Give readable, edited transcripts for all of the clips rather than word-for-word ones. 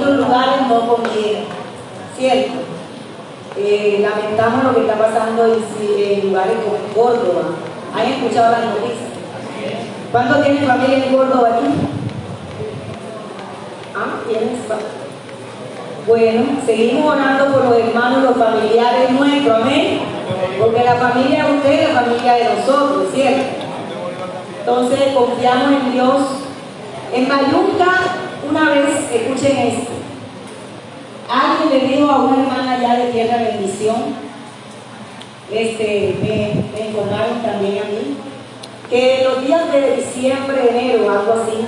otros lugares no conviene, ¿cierto? Lamentamos lo que está pasando en lugares como en Córdoba. ¿Han escuchado las noticias? ¿Cuántos tienen familia en Córdoba aquí? ¿Tienes? Bueno, seguimos orando por los hermanos, los familiares nuestros, amén. Porque la familia de ustedes es la familia de nosotros, ¿cierto? Entonces confiamos en Dios. En Bayunca, una vez, escuchen esto, alguien le dijo a una hermana allá de Tierra Bendición, me informaron también a mí, que los días de diciembre, enero, algo así,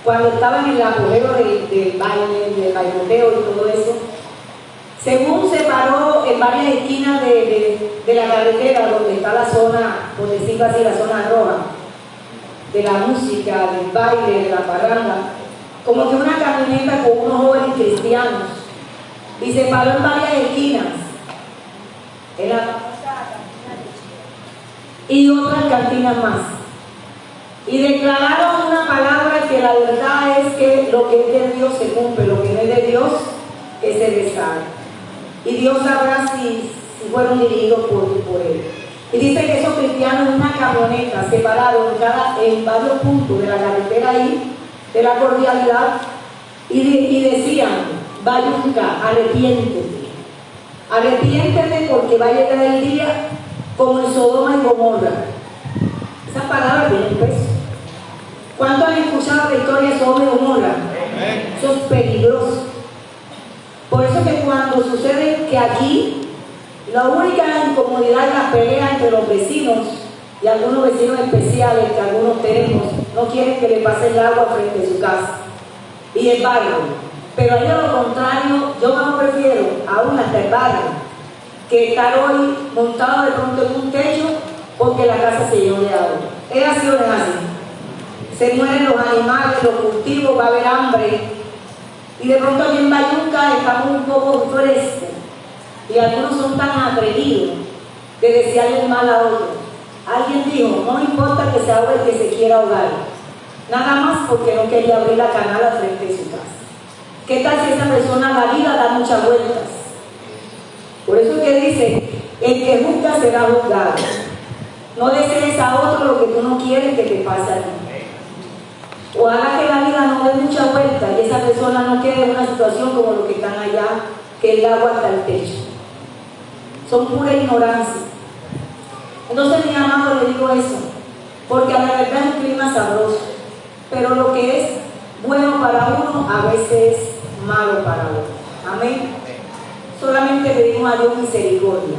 cuando estaban en el apogeo del baile, del bailoteo y todo eso, según se paró en varias esquinas de la carretera donde está la zona, por decirlo así, la zona roja, de la música, del baile, de la parranda, como que una camioneta con unos jóvenes cristianos, y se paró en varias esquinas, y otras cantinas más, y declararon una palabra que la verdad es que lo que es de Dios se cumple, lo que no es de Dios que se deshaga, y Dios sabrá si fueron dirigidos por él. Y dice que esos cristianos en una camioneta se pararon en varios puntos de la carretera ahí, de la cordialidad, y decían: Bayunca, arrepiéntete porque va a llegar el día como en Sodoma y Gomorra. Esa palabra tiene peso. ¿Cuántos han escuchado la historia de Sodoma y Gomorra? Eso es peligroso. Por eso que cuando sucede que aquí la única incomodidad es la pelea entre los vecinos y algunos vecinos especiales que algunos tenemos, no quieren que le pase el agua frente a su casa y el barrio. Pero ahí a lo contrario, yo no prefiero aún hasta el barrio que estar hoy montado de pronto en un techo porque la casa se llenó de agua. ¿Es así o no es así? Se mueren los animales, los cultivos, va a haber hambre. Y de pronto aquí en Bayunca estamos un poco frescos. Y algunos son tan atrevidos de desearle el mal a otros. Alguien dijo: no importa que se ahogue el que se quiera ahogar, nada más porque no quería abrir la canal al frente de su casa. ¿Qué tal si esa persona la vida da muchas vueltas? Por eso es que dice: el que juzga será juzgado. No desees a otro lo que tú no quieres que te pase a ti. O haga que la vida no dé muchas vueltas y esa persona no quede en una situación como los que están allá, que el agua hasta el techo. Son pura ignorancia. Entonces, mi amado, le digo eso, porque a la verdad es un clima sabroso, pero lo que es bueno para uno a veces es malo para otro. Amén. Solamente pedimos a Dios misericordia.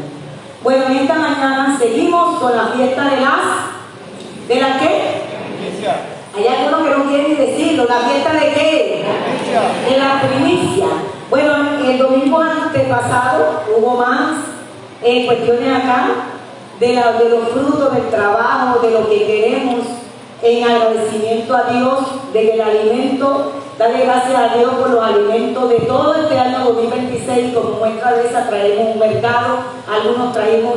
Bueno, en esta mañana seguimos con la fiesta de la ¿qué? Hay algunos que no quieren decirlo. ¿La fiesta de qué? De la primicia. Bueno, el domingo antepasado hubo más cuestiones acá de los frutos del trabajo, de lo que queremos, en agradecimiento a Dios, de que el alimento, darle gracias a Dios por los alimentos de todo este año 2026. Como muestra de esa traemos un mercado, algunos traemos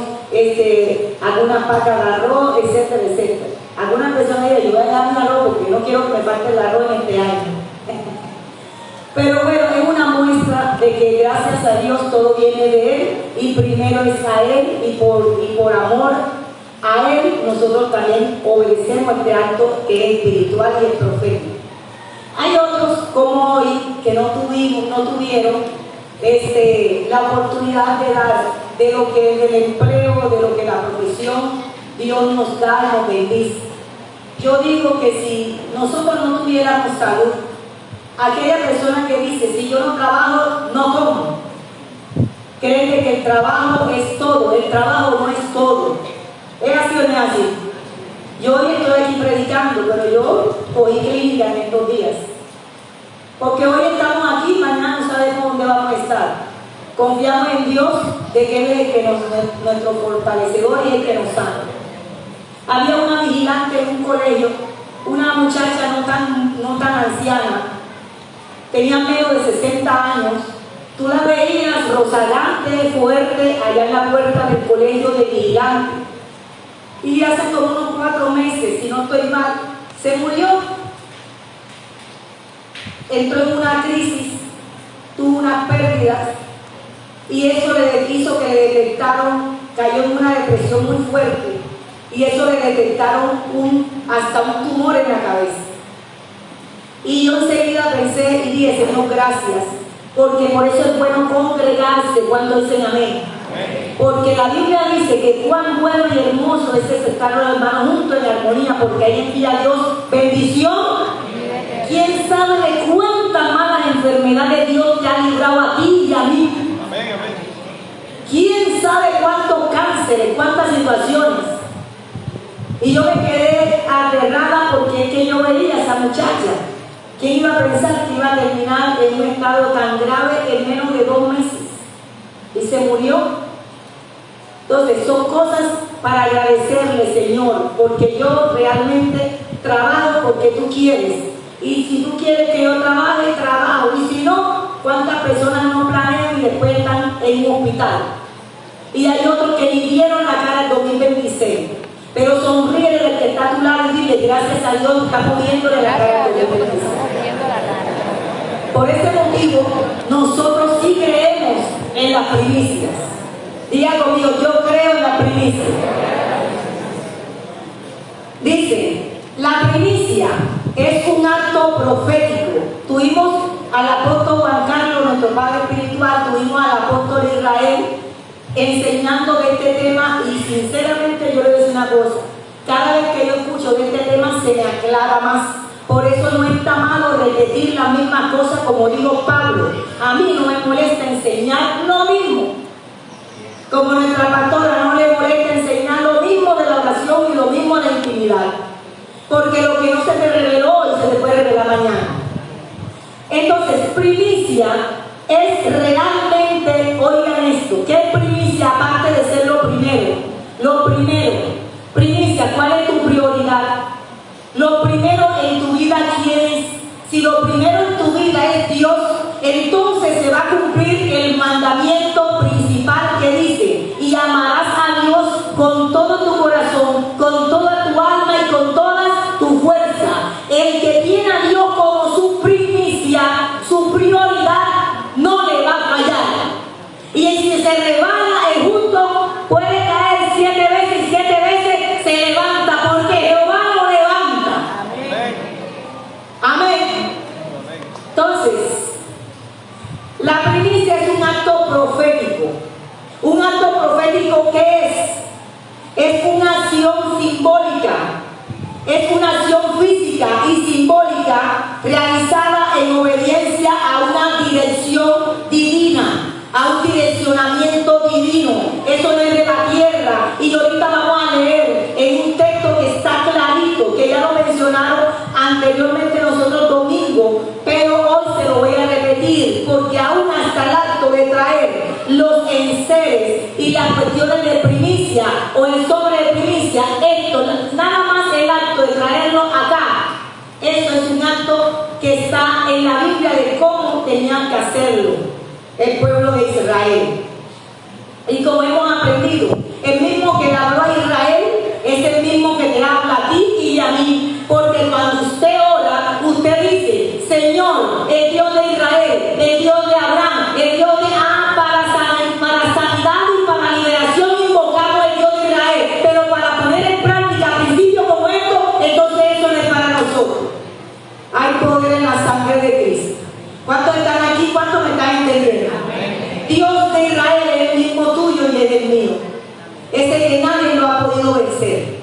algunas pacas de arroz, etcétera, etcétera. Algunas personas dicen: yo voy a dar un arroz porque no quiero que me falte el arroz en este año. Pero bueno, es una muestra de que gracias a Dios todo viene de Él, y primero es a Él, y por amor a Él nosotros también obedecemos este acto que es espiritual y es profético. Hay otros como hoy que no tuvieron la oportunidad de dar de lo que es el empleo, de lo que la profesión Dios nos da y nos bendice. Yo digo que si nosotros no tuviéramos salud, aquella persona que dice: si yo no trabajo, no como, cree que el trabajo es todo. El trabajo no es todo. ¿Es así o no es así? Yo hoy estoy aquí predicando, pero yo cogí clínica en estos días. Porque hoy estamos aquí, mañana no sabemos dónde vamos a estar. Confiamos en Dios de que Él es el que nuestro fortalecedor y el que nos sana. Había una vigilante en un colegio, una muchacha no tan anciana, tenía menos de 60 años. Tú la veías rozagante, fuerte, allá en la puerta del colegio de vigilante. Y hace como unos 4 meses, si no estoy mal, se murió. Entró en una crisis tuvo unas pérdidas y eso le hizo que le detectaron, cayó en una depresión muy fuerte y eso le detectaron hasta un tumor en la cabeza. Y yo enseguida pensé y dije, Señor, gracias, porque por eso es bueno congregarse cuando dicen amén. Porque la Biblia dice que cuán bueno y hermoso es estar los hermanos juntos en armonía, porque ahí envía Dios bendición. ¿Quién sabe de cuántas malas enfermedades Dios te ha librado a ti y a mí? ¿Quién sabe cuántos cánceres, cuántas situaciones? Y yo me quedé aterrada porque es que yo veía a esa muchacha. ¿Quién iba a pensar que iba a terminar en un estado tan grave en menos de 2 meses? Y se murió. Entonces son cosas para agradecerle, Señor, porque yo realmente trabajo porque tú quieres. Y si tú quieres que yo trabaje, trabajo. Y si no, ¿cuántas personas no planean y después están en un hospital? Y hay otros que ni vieron la cara del 2026. Pero sonríe del que está a tu lado y dile, gracias a Dios, está moviéndole la cara del 2026. Por ese motivo, nosotros sí creemos en las primicias. Diga conmigo, yo creo en las primicias. Dice, la primicia es un acto profético. Tuvimos al apóstol Juan Carlos, nuestro padre espiritual, tuvimos al apóstol Israel enseñando de este tema y sinceramente yo le voy a decir una cosa, cada vez que yo escucho de este tema se me aclara más. Por eso no está malo repetir la misma cosa como dijo Pablo. A mí no me molesta enseñar lo mismo. Como nuestra pastora no le molesta enseñar lo mismo de la oración y lo mismo de la intimidad. Porque lo que no se te reveló hoy se te puede revelar mañana. Entonces, primicia es realmente, oigan esto, ¿qué es primicia aparte de ser lo primero? Lo primero, primicia, ¿cuál es tu prioridad? Lo primero en tu vida, ¿quién es? Si lo primero en tu vida es Dios, entonces se va a cumplir el mandamiento principal que dice, y amarás a Dios con todo tu corazón, con toda tu alma y con toda tu fuerza. El que tiene a Dios como su primicia, su prioridad, no le va a fallar. Y si se rebala el justo, puede caer 7 veces y 7 veces se levanta, porque Jehová lo levanta. Amén. Entonces, la primicia es un acto profético. Un acto profético, ¿qué es? Es una acción simbólica. Es una acción física y simbólica realizada en obediencia a una dirección divina, a un direccionamiento divino. Eso no es de la tierra. Y ahorita vamos a leer en un texto que está clarito, que ya lo mencionaron anteriormente nosotros domingo, pero hoy se lo voy a repetir, porque aún hasta el acto de traer los enseres y las cuestiones de primicia o el sobre de primicia, esto, nada más el acto de traerlo acá, eso es un acto que está en la Biblia de cómo tenían que hacerlo el pueblo de Israel. Y como hemos aprendido, el mismo que le habló a Israel es el mismo que te habla a ti y a mí, porque cuando usted ora, usted dice, Señor, el Dios de Israel, el Dios de Abraham, el Dios de para sanidad y para liberación invocamos el Dios de Israel, pero para poner en práctica principios como esto, entonces eso no es para nosotros. Hay poder en la sangre de Cristo. ¿Cuántos están aquí? ¿Cuántos me están entendiendo? Dios de Israel es el mismo tuyo y es el mío. Ese que nadie lo ha podido vencer.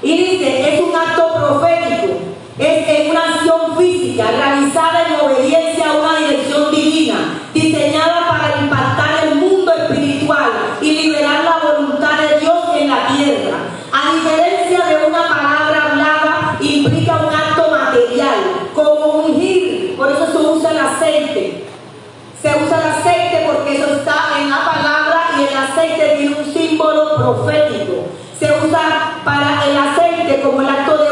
Y dice, es un acto profético, es una acción física realizada en obediencia a una dirección divina, diseñada para impactar el mundo espiritual y liberar la voluntad de Dios en la tierra. A diferencia de una palabra hablada, implica un acto material, como ungir. Por eso se usa el aceite. Se usa el aceite porque eso está en la palabra y el aceite tiene un símbolo profético. Se usa para el aceite como el acto de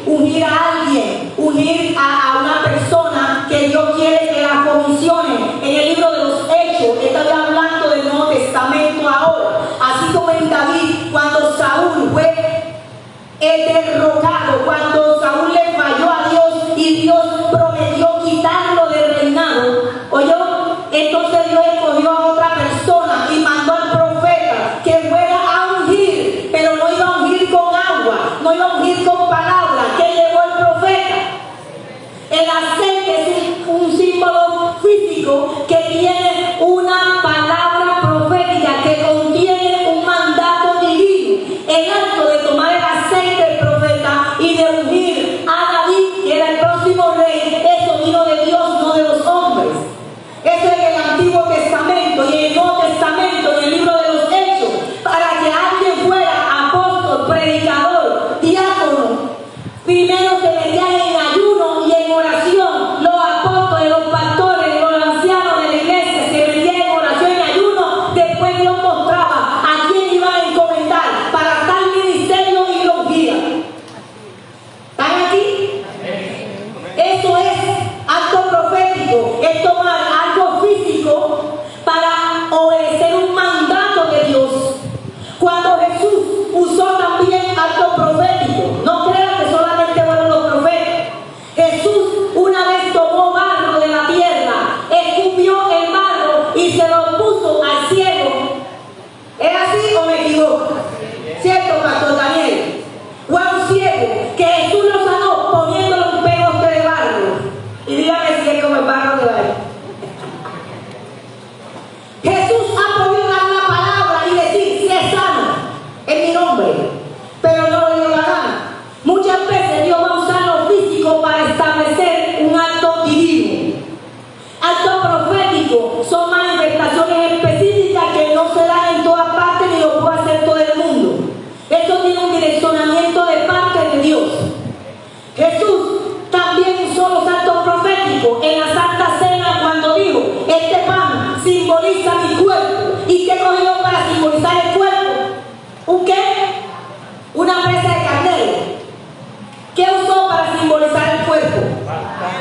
ungir a alguien, ungir a una persona que Dios quiere que la comisione. En el libro de los Hechos, estoy hablando del Nuevo Testamento ahora, así como en David, cuando Saúl fue derrocado, cuando Saúl le falló a Dios y Dios prometió quitarlo del reinado.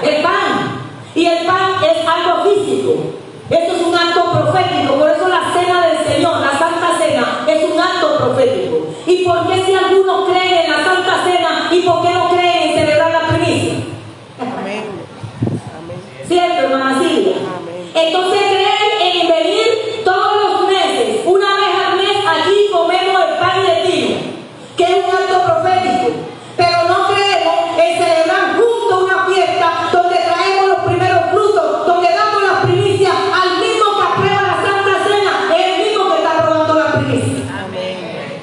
El pan. Y el pan es algo físico. Esto es un acto profético. Por eso la cena del Señor, la Santa Cena, es un acto profético. ¿Y por qué si algunos creen en la Santa Cena y por qué no creen en celebrar la primicia? Amén. ¿Cierto, hermana Silvia? Entonces creen en venir todos los meses, una vez al mes, aquí comemos el pan y el vino, que es un acto profético. Pero no creemos en celebrar juntos una fiesta donde traemos los primeros frutos, donde damos las primicias al mismo que aprueba la Santa Cena, es el mismo que está aprobando la primicia. Amén.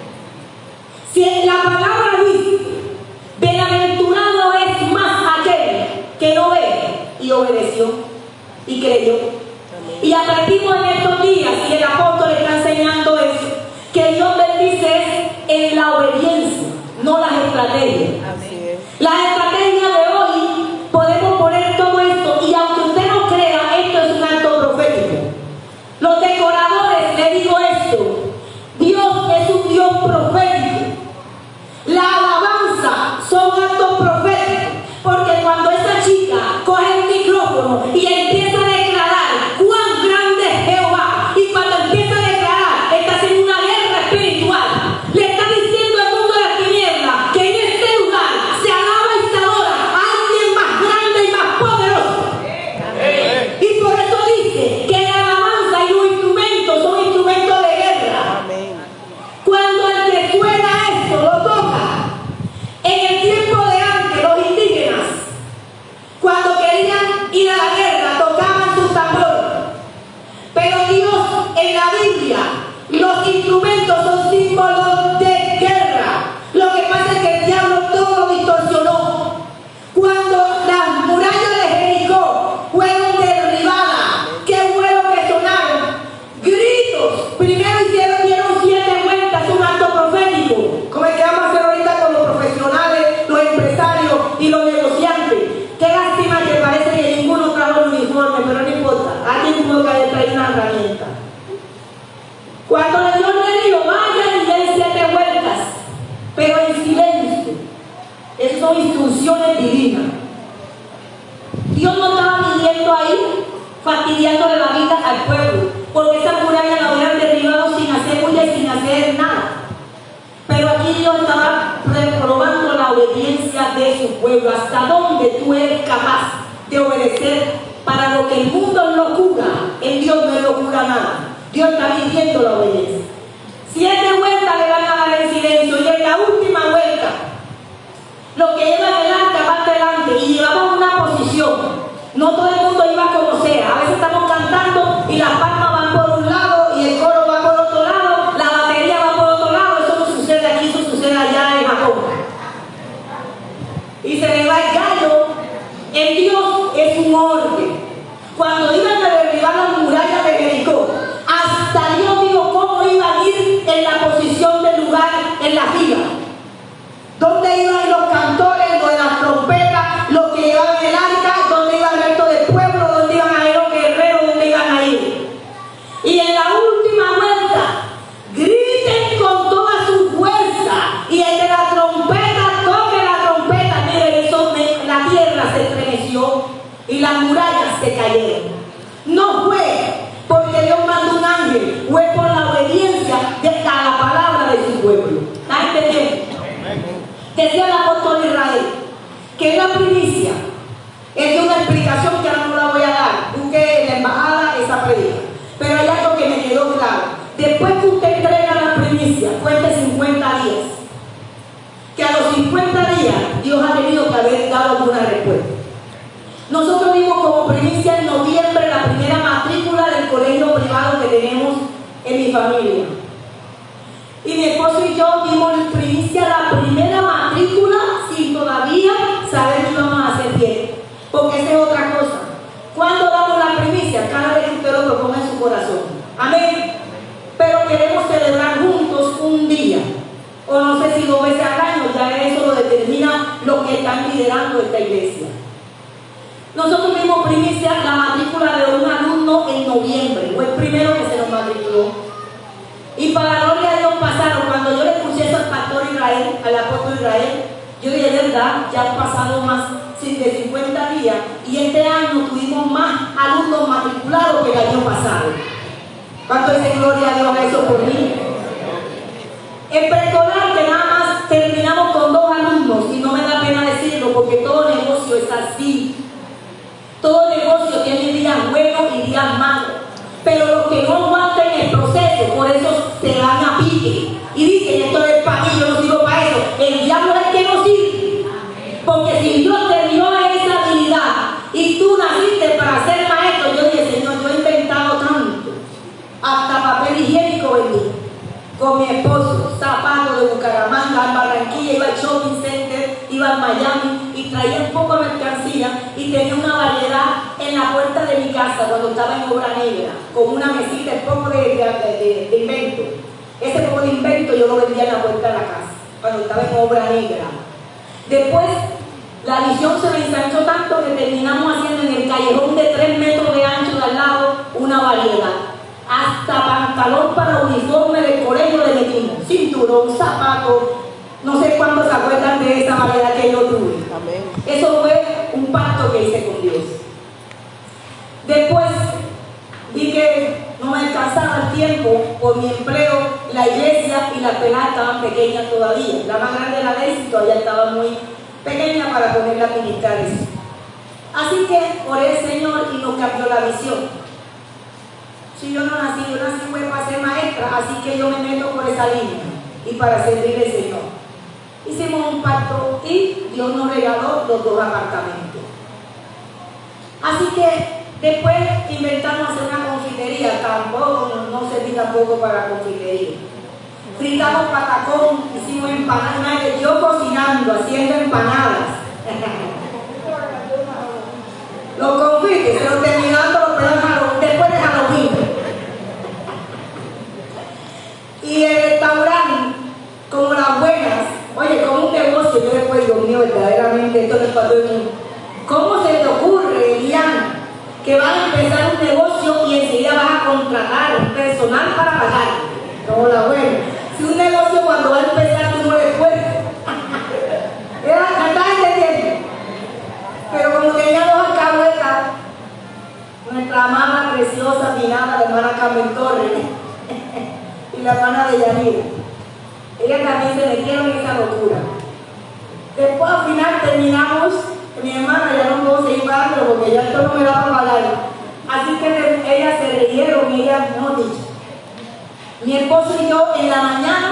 Si en la palabra dice, bienaventurado es más aquel que no ve y obedeció y creyó. Y aprendimos en estos días, y el apóstol está enseñando eso, que Dios bendice en la obediencia, no las estrategias. Así es. Las estrategias de hoy podemos poner todo esto, y aunque usted no crea, esto es un acto profético. Los decoradores, le digo esto, Dios es un Dios profético. La alabanza son actos proféticos, porque cuando esa chica coge el micrófono y empieza a declarar cuán grande es Jehová, y cuando empieza a declarar, está haciendo una guerra espiritual, le está diciendo al mundo de las tinieblas que en este lugar se alaba y se adora a alguien más grande y más poderoso. Y por eso dice que la alabanza y los instrumentos son instrumentos de guerra. Amén. Cuando el que suena esto lo toca, en el tiempo de antes, los indígenas, cuando querían ir a la guerra, tocaban sus tambores. Pero Dios, en la Biblia, los instrumentos son símbolos de guerra. Lo que pasa es que el diablo todo lo distorsionó. Cuando las murallas de Jericó fueron derribadas, ¿qué fue lo que sonaron? Gritos. Primero dieron 7 vueltas, un acto profético, como el que vamos a hacer ahorita con los profesionales, los empresarios y los negociantes. Qué lástima que parece que ninguno trajo el uniforme, pero no importa, alguien tuvo que haber traído una herramienta. Cuando el Señor le dijo, vayan y den 7 vueltas, pero en silencio. Esas son instrucciones divinas. Dios no estaba viviendo ahí, fastidiándole la vida al pueblo, porque esa muralla la hubieran derribado sin hacer bulla y sin hacer nada. Pero aquí Dios estaba reprobando la obediencia de su pueblo. ¿Hasta dónde tú eres capaz de obedecer para lo que el mundo es locura? En Dios no es locura nada. Dios está viviendo la obediencia. 7 vueltas le van a dar en silencio, y en la última vuelta, lo que lleva adelante va adelante, y llevamos una posición. No todo el mundo iba como sea. A veces estamos cantando y las palmas van por un lado y el coro va por otro lado, la batería va por otro lado. Eso no sucede aquí, eso sucede allá en Japón. Y se le va el gallo. En Dios es un orden. Cuando iban a derribar las murallas de Jericó, hasta Dios dijo cómo iban a ir en la posición del lugar, en la fila. ¿Dónde iban los cantores, los de las trompetas, los que llevaban el arca? ¿Dónde iba el resto del pueblo? ¿Dónde iban a ir los guerreros? ¿Dónde iban a ir? Y en la última vuelta, griten con toda su fuerza, y el de la trompeta toque la trompeta. Miren, eso, la tierra se estremeció y las murallas se cayeron. No fue porque Dios mandó un ángel, fue por la obediencia a la palabra de su pueblo. ¿Está entendiendo? Decía el apóstol Israel que la primicia es de una explicación que ahora no la voy a dar. Busque en la embajada esa predica. Pero hay algo que me quedó claro. Después que usted entrega la primicia, cuente 50 días. Que a los 50 días Dios ha tenido que haber dado alguna respuesta. Nosotros dimos como primicia en noviembre la primera matrícula del colegio privado que tenemos en mi familia. Y mi esposo y yo dimos primicia la primera matrícula sin todavía saber que íbamos a hacer bien. Porque esa es otra cosa. ¿Cuándo damos la primicia? Cada vez que usted lo proponga en su corazón. Amén. Pero queremos celebrar juntos un día. O no sé si 2 veces al año, ya eso lo determina los que están liderando esta iglesia. Nosotros dimos primicia la matrícula de un alumno en noviembre. Fue el primero que se nos matriculó. Y para la gloria de Dios pasaron, cuando yo le escuché eso al pastor Israel, al apóstol Israel, Yo de verdad, ya han pasado más de 50 días y este año tuvimos más alumnos matriculados que el año pasado. ¿Cuánto es gloria a Dios eso por mí? En preescolar que nada más terminamos con 2 alumnos y no me da pena decirlo porque todo negocio es así. Todo negocio tiene días buenos y días malos. Pero los que no aguantan el proceso, por eso se van a pique. Y dicen, esto es para mí, yo no sirvo para eso. El diablo es el que no sirve. Porque si Dios te dio esa habilidad y tú naciste para ser maestro, yo dije, Señor, yo he inventado tanto. Hasta papel higiénico vendí. Con mi esposo, zapatos de Bucaramanga, en Barranquilla, iba al shopping center, iba a Miami y traía un poco de mercancía y tenía una variedad en la puerta de mi casa cuando estaba en obra negra, con una mesita, un poco de invento. Ese poco de invento yo lo vendía en la puerta de la casa, cuando estaba en obra negra. Después, la visión se me ensanchó tanto que terminamos haciendo en el callejón de 3 metros de ancho de al lado una variedad. Hasta pantalón para uniforme del colegio le metimos, cinturón, zapato, no sé cuántos se acuerdan de esa variedad que yo tuve. Amén. Eso fue un pacto que hice con Dios. Después vi que no me alcanzaba el tiempo por mi empleo, la iglesia y las peladas estaban pequeñas todavía. La más grande era Daisy, todavía estaba muy pequeña para ponerla a ministrar eso. Así que oré al Señor y nos cambió la visión. Si yo nací fue para ser maestra, así que yo me meto por esa línea y para servir al Señor. Hicimos un pacto y Dios nos regaló los 2 apartamentos. Así que después inventamos hacer una confitería, tampoco, no serví tampoco para confitería. Fritamos patacón, hicimos empanadas, yo cocinando, haciendo empanadas. Los confites, se los terminando los pedazos después de Halloween. Y el restaurante, como las buenas, oye, como un negocio, yo después, Dios mío, verdaderamente esto no es para todo el mundo. ¿Cómo se te ocurre, Eliana, que vas a empezar un negocio y enseguida vas a contratar personal para pagar? Como la buena. Si un negocio cuando va a empezar tú no le puedes. ¿Estás entendiendo? Pero como tenía 2 alcahuetas, nuestra mamá preciosa, finada, la hermana Carmen Torres, y la hermana de Yanira, ella también se metieron en esa locura. Después al final terminamos, mi hermana ya no puedo seguir pagando porque ya esto no me daba para pagar. Así que ellas se rieron y ellas no dicho. Mi esposo y yo en la mañana,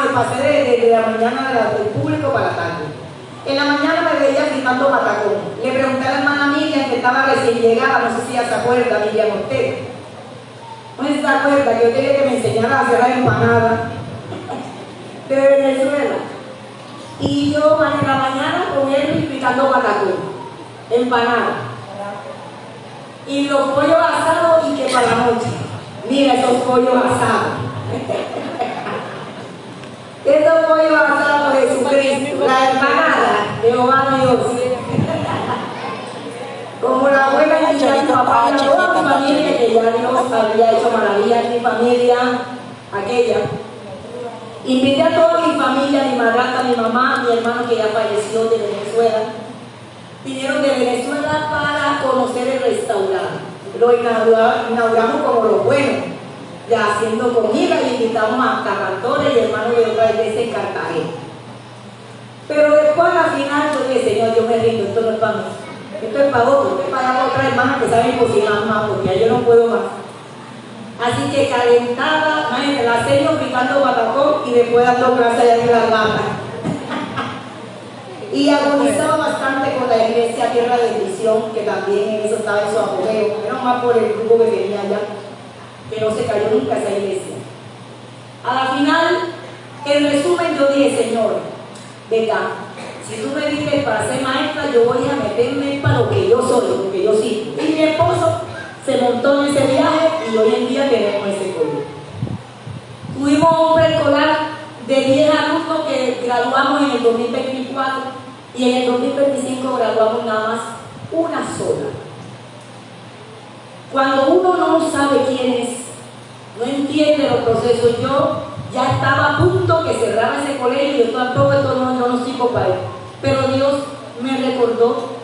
me pasé de la mañana del público para la tarde. En la mañana me veía fritando patacón. Le pregunté a la hermana Miriam, que estaba recién llegada, no sé si ella se acuerda, Miriam Ortega. ¿No se acuerda que yo quería que me enseñara a hacer la empanada de Venezuela? Y yo en la mañana con él fritando patacón, empanada. Y los pollos asados y que para la noche. Mira esos pollos asados. Esos pollos asados de Jesucristo, la empanada de Jehová Dios. Como la abuela y mi papá, toda mi familia, que ya Dios había hecho maravillas en mi familia, aquella. Invité a toda mi familia, mi madrastra, mi mamá, mi hermano que ya falleció de Venezuela. Vinieron de Venezuela para conocer el restaurante. Lo inauguramos como lo bueno, ya haciendo comida y invitamos a pastores y hermanos de otra iglesia en Cartagena. Pero después al final yo dije, Señor, yo me rindo, esto no es para mí. Esto es para otro, esto es para otra hermana que saben cocinar más, porque ya yo no puedo más. Así que calentada, la seño picando patacón y después dando clase allá en la lata. Y agonizaba bastante con la iglesia Tierra de Bendición, que también en eso estaba en su apogeo, menos más por el grupo que tenía allá, que no se cayó nunca esa iglesia. A la final, en resumen, yo dije, Señor, venga, si tú me dices para ser maestra, yo voy a meterme para lo que yo soy, lo que yo sí. Y mi esposo se montó en ese viaje y hoy en día tenemos ese colegio. Tuvimos un preescolar de 10 alumnos que graduamos en el 2024 y en el 2025 graduamos nada más una sola. Cuando uno no sabe quién es, no entiende los procesos, yo ya estaba a punto que cerrara ese colegio y yo tampoco, yo no sirvo para él. pero Dios me recordó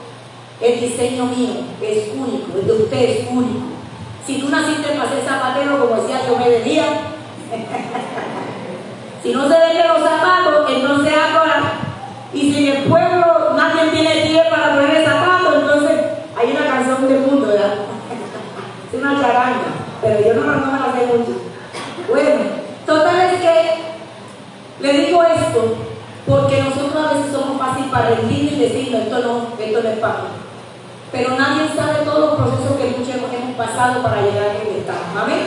el diseño mío, es único, el de usted es único. Si tú naciste para ser zapatero, como decía yo, me decía, si no se venden los zapatos, entonces ahora, y si en el pueblo nadie tiene pie para poner el zapato, entonces hay una canción del mundo, ¿verdad? Es una charanga, pero yo no me la sé mucho. Bueno, total es que le digo esto porque nosotros a veces somos fáciles para rendir y decir, no, esto no es para mí. Pero nadie sabe todos los procesos que muchos hemos pasado para llegar a este estado. Amén.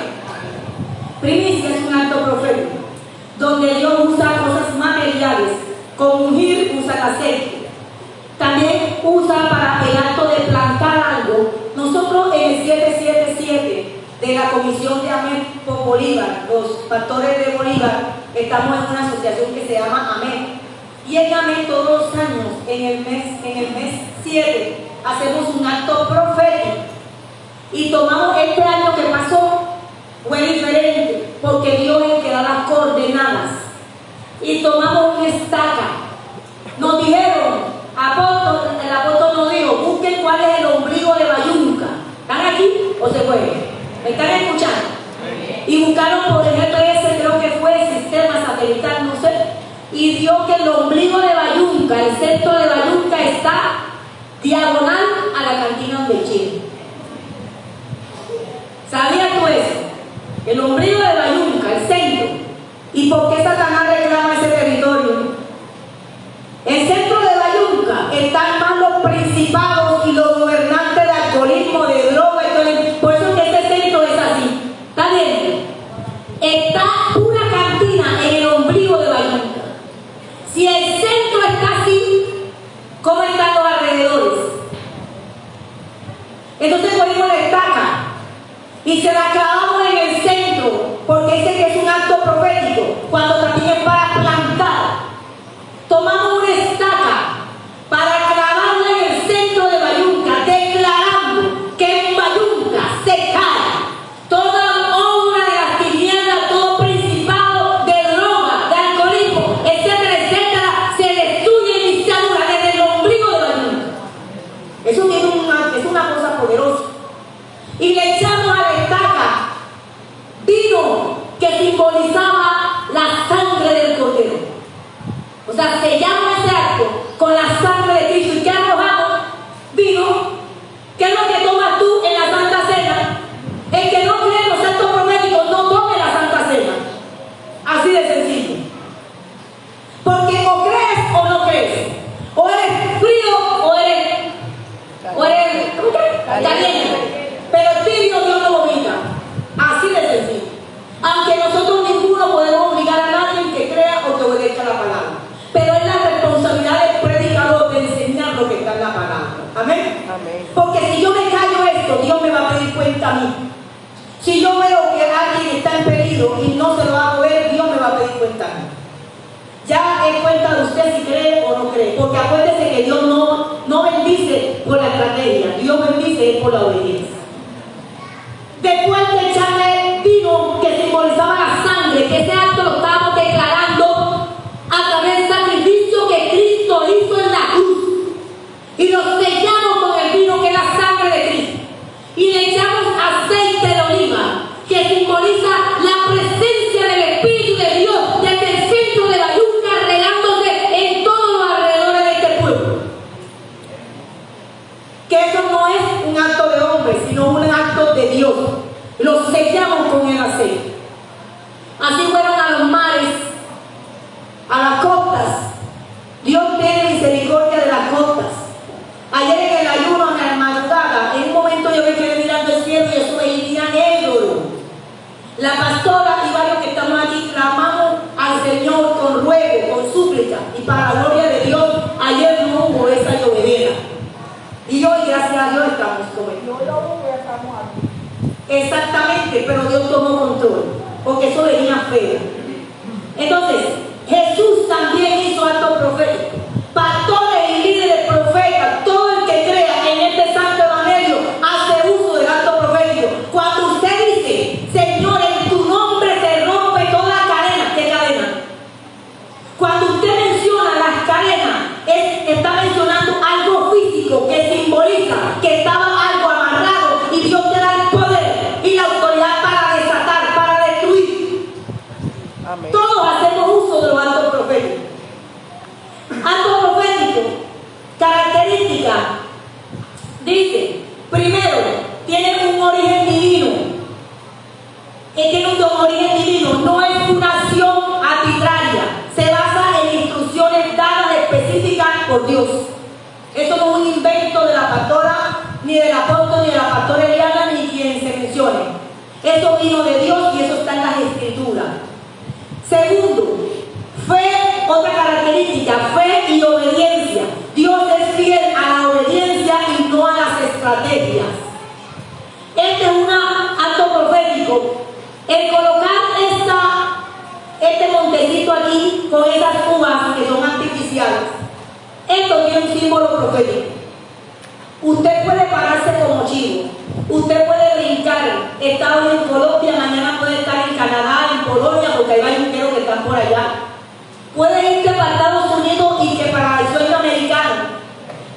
Primicia es un acto profético, donde Dios usa cosas materiales, como ungir, usa el aceite. También usa para el acto de plantar algo. Nosotros en el 777 de la Comisión de Amén por Bolívar, los pastores de Bolívar, estamos en una asociación que se llama Amén. Y en Amén todos los años, en el mes 7, hacemos un acto profético. Y tomamos este año que pasó, fue diferente, porque Dios es el que da las coordenadas. Y tomamos una estaca. Nos dijeron, el apóstol nos dijo, busquen cuál es el ombligo de Bayunca. ¿Están aquí o se fue? ¿Me están escuchando? Y buscaron por el GPS, creo que fue el sistema satelital, no sé, y dio que el ombligo de Bayunca, el centro de Bayunca, está diagonal a la cantina donde Chile. ¿Sabías tú eso? El ombligo de Bayunca, el centro. ¿Y por qué Satanás reclama ese territorio? El centro de Bayunca están más los principados y los gobernantes de alcoholismo, de droga, por eso que ese centro es así. ¿Está bien? Está una cantina en el ombligo de Bayunca. Si el centro está así, ¿cómo están los alrededores? Entonces cogimos la estaca y se la clavamos en el centro, porque dice que es un acto profético, cuando también es para plantar. Tomamos una estaca para clavarla en el centro de Bayunca, declarando que en Bayunca se cae toda obra de las tinieblas, todo principado de droga, de alcoholismo, etcétera, etcétera, se destruye en dictadura desde el ombligo de Bayunca. Eso es una cosa poderosa. Y le echamos a la estaca vino que simbolizaba la sangre del Cordero. O sea, sellamos ese acto con la sangre de Cristo. ¿Y qué arrojamos? Vino. ¿Qué es lo que tomas tú en la Santa Cena? El que no cree en los actos proféticos no tome la Santa Cena. Así de sencillo. Porque o crees o no crees. O eres frío o eres caliente. Pero el tibio Dios no lo obliga. Así de sencillo. Aunque nosotros ninguno podemos obligar a nadie que crea o que obedezca la palabra. Pero es la responsabilidad del predicador de enseñar lo que está en la palabra. Amén. Amén. Porque si yo me callo esto, Dios me va a pedir cuenta a mí. Si yo veo que alguien está en peligro y no se lo hago ver, Dios me va a pedir cuenta a mí. Ya es cuenta de usted si cree o no cree. Porque acuérdese que Dios no bendice por la estrategia, Dios bendice por la obediencia. Después de echarle vino que simbolizaba la sangre, que ese acto lo estábamos declarando a través del sacrificio que Cristo hizo en la cruz. Y lo sellamos con el vino que es la sangre de Cristo. Y le echamos aceite de oliva, que simboliza la presencia del Espíritu de Dios desde el centro de Bayunca, regándose en todos los alrededores de este pueblo. Que eso no es un acto de hombre, sino un acto de Dios. Los sellamos con el aceite. Así fueron a los mares, a las costas. Dios tiene misericordia de las costas. Ayer en el ayuno, en la madrugada, en un momento yo me quedé mirando el cielo y eso veía negro. La pastora y varios que estamos aquí clamamos al Señor con ruego, con súplica. Y para la gloria de Dios, ayer no hubo esa llovedera. Y hoy, gracias a Dios, estamos comiendo. Exactamente, pero Dios tomó control, porque eso venía feo. Entonces, Jesús también hizo actos proféticos. Pastores y líderes profetas, todo el que crea en este santo evangelio hace uso del acto profético. Cuando usted dice, Señor, en tu nombre se rompe toda cadena. ¿Qué cadena? Cuando usted menciona las cadenas, está ni del apóstol, ni de la pastora Eliana, ni quien se mencione. Eso vino de Dios y eso está en las Escrituras. Segundo, fe, otra característica, fe y obediencia. Dios es fiel a la obediencia y no a las estrategias. Este es un acto profético. El colocar este montecito aquí con esas uvas que son artificiales, esto tiene un símbolo profético. Usted puede pararse como chivo, usted puede brincar, está hoy en Colombia, mañana puede estar en Canadá, en Polonia, porque hay bayunqueros que están por allá. Puede irse para Estados Unidos y que para el sueño americano,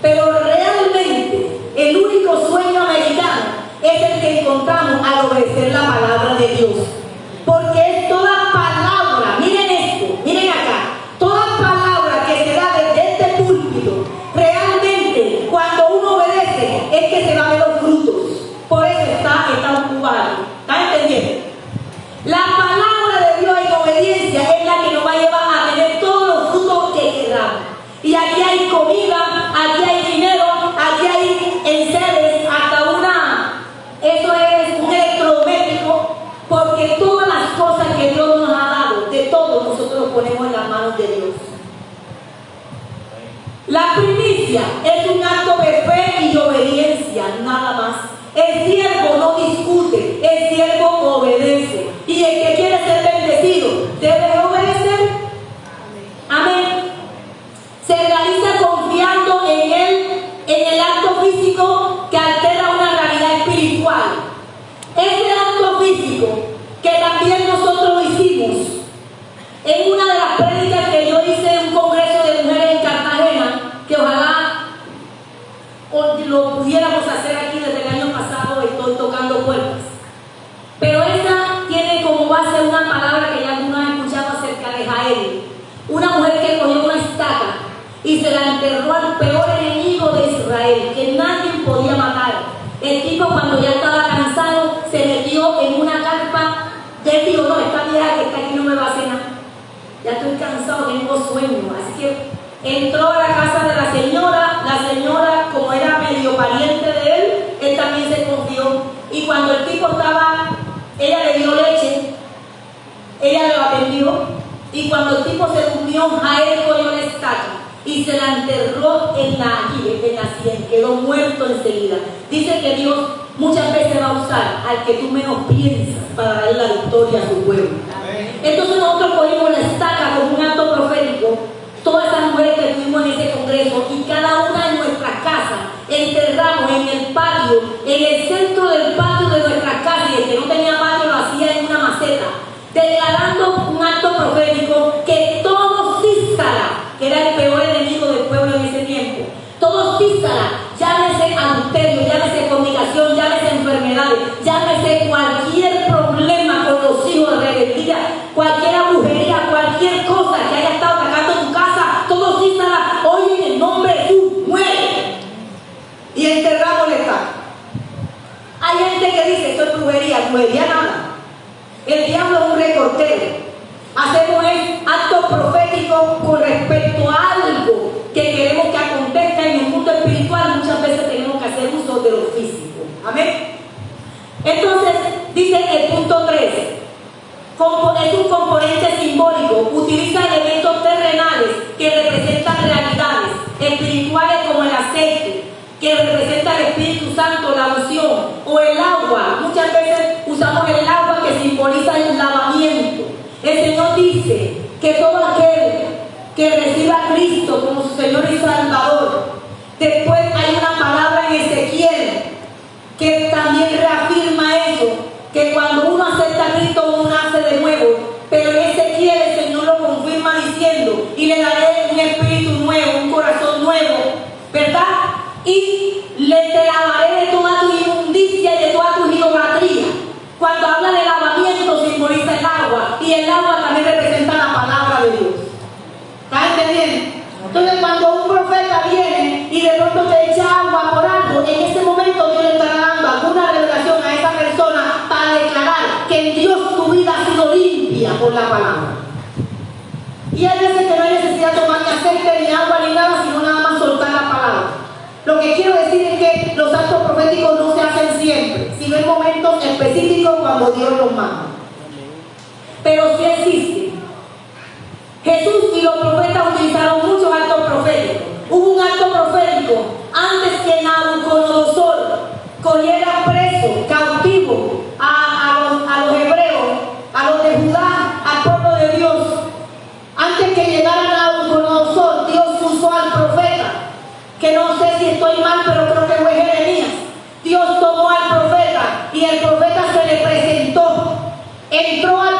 pero realmente el único sueño americano es el que encontramos al obedecer la palabra de Dios. Porque es toda palabra, miren esto, miren acá, toda palabra que se da desde este púlpito, realmente cuando uno obedece es que se van a ver los frutos. Por eso está ocupado. ¿Están entendiendo? La palabra de Dios en obediencia es la que nos va a llevar a tener todos los frutos que queramos. Y aquí hay comida, aquí hay dinero, aquí hay enseres, hasta eso es un electrodoméstico, porque todas las cosas que Dios nos ha dado, de todo nosotros lo ponemos en las manos de Dios. La primicia es un acto de fe y obediencia, nada más. El siervo no discute, el siervo obedece. Y el que quiere ser bendecido debe obedecer. Amén. Se realiza confiando en el acto físico que altera una realidad espiritual. Ese acto físico que también nosotros lo hicimos en una de las prédicas que yo hice en un congreso de mujeres en Cartagena, que ojalá lo pudiéramos hacer aquí desde el año pasado. Estoy tocando puertas, pero esa tiene como base una palabra que ya algunos han escuchado acerca de Jael, una mujer que cogió una estaca y se la enterró al peor enemigo de Israel, que nadie podía matar. El tipo, cuando ya estaba cansado, se metió en una carpa. Él dijo: no, esta vieja que está aquí no me va a hacer nada, ya estoy cansado, tengo sueño. Así que entró a la casa de la señora, como era medio pariente de él también se confió. Y cuando el tipo ella le dio leche, ella le atendió. Y cuando el tipo se durmió, Jael cogió la estaca y se la enterró en la sien, quedó muerto enseguida. Dice que Dios muchas veces va a usar al que tú menos piensas para darle la victoria a su pueblo. Entonces nosotros cogimos la estaca como un acto profético, todas esas mujeres que estuvimos en ese congreso, y cada una de nuestras casas enterramos en el patio, en el centro del patio de nuestras casas, y el que no tenía patio lo hacía en una maceta, declarando un acto profético que todo Císara, que era el peor enemigo del pueblo en ese tiempo, todo Císara, llámese adulterio, llámese fornicación, llámese enfermedades, llámese cualquier problema con los hijos de rebeldía, cualquier brujería, cualquier cosa que haya estado atacando tu casa, todo Císara, hoy en el nombre de Jesús, muere. Y enterramos la estaca. Hay gente que dice: esto es brujería nada. El diablo es un recortero. Hacemos actos proféticos con respecto a algo que queremos que acontezca en el mundo espiritual. Muchas veces tenemos que hacer uso de lo físico. Amén. Entonces, dice el punto 3, es un componente simbólico. Utiliza elementos terrenales que representan realidades espirituales, como el aceite, que representa el Espíritu Santo, la unción, o el agua. Muchas veces usamos el agua que simboliza el lavamiento. El Señor dice que todo aquel que reciba a Cristo como su Señor y Salvador, después hay una palabra en Ezequiel que también reafirma eso, que cuando uno acepta a Cristo uno nace de nuevo. Pero en Ezequiel el Señor lo confirma diciendo: y le daré un espíritu nuevo, un corazón nuevo, ¿verdad? Y te lavaré de toda tu inmundicia y de toda tu idolatría. Cuando habla de lavamiento simboliza el agua, y el agua también representa la palabra de Dios. ¿Estás entendiendo? Entonces, cuando un profeta viene y de pronto te echa agua por algo, en ese momento Dios le está dando alguna revelación a esa persona para declarar que en Dios tu vida ha sido limpia por la palabra. Y hay veces que no hay necesidad de tomar ni aceite, ni agua, ni nada, sino nada más soltar la palabra. Lo que quiero decir es que los actos proféticos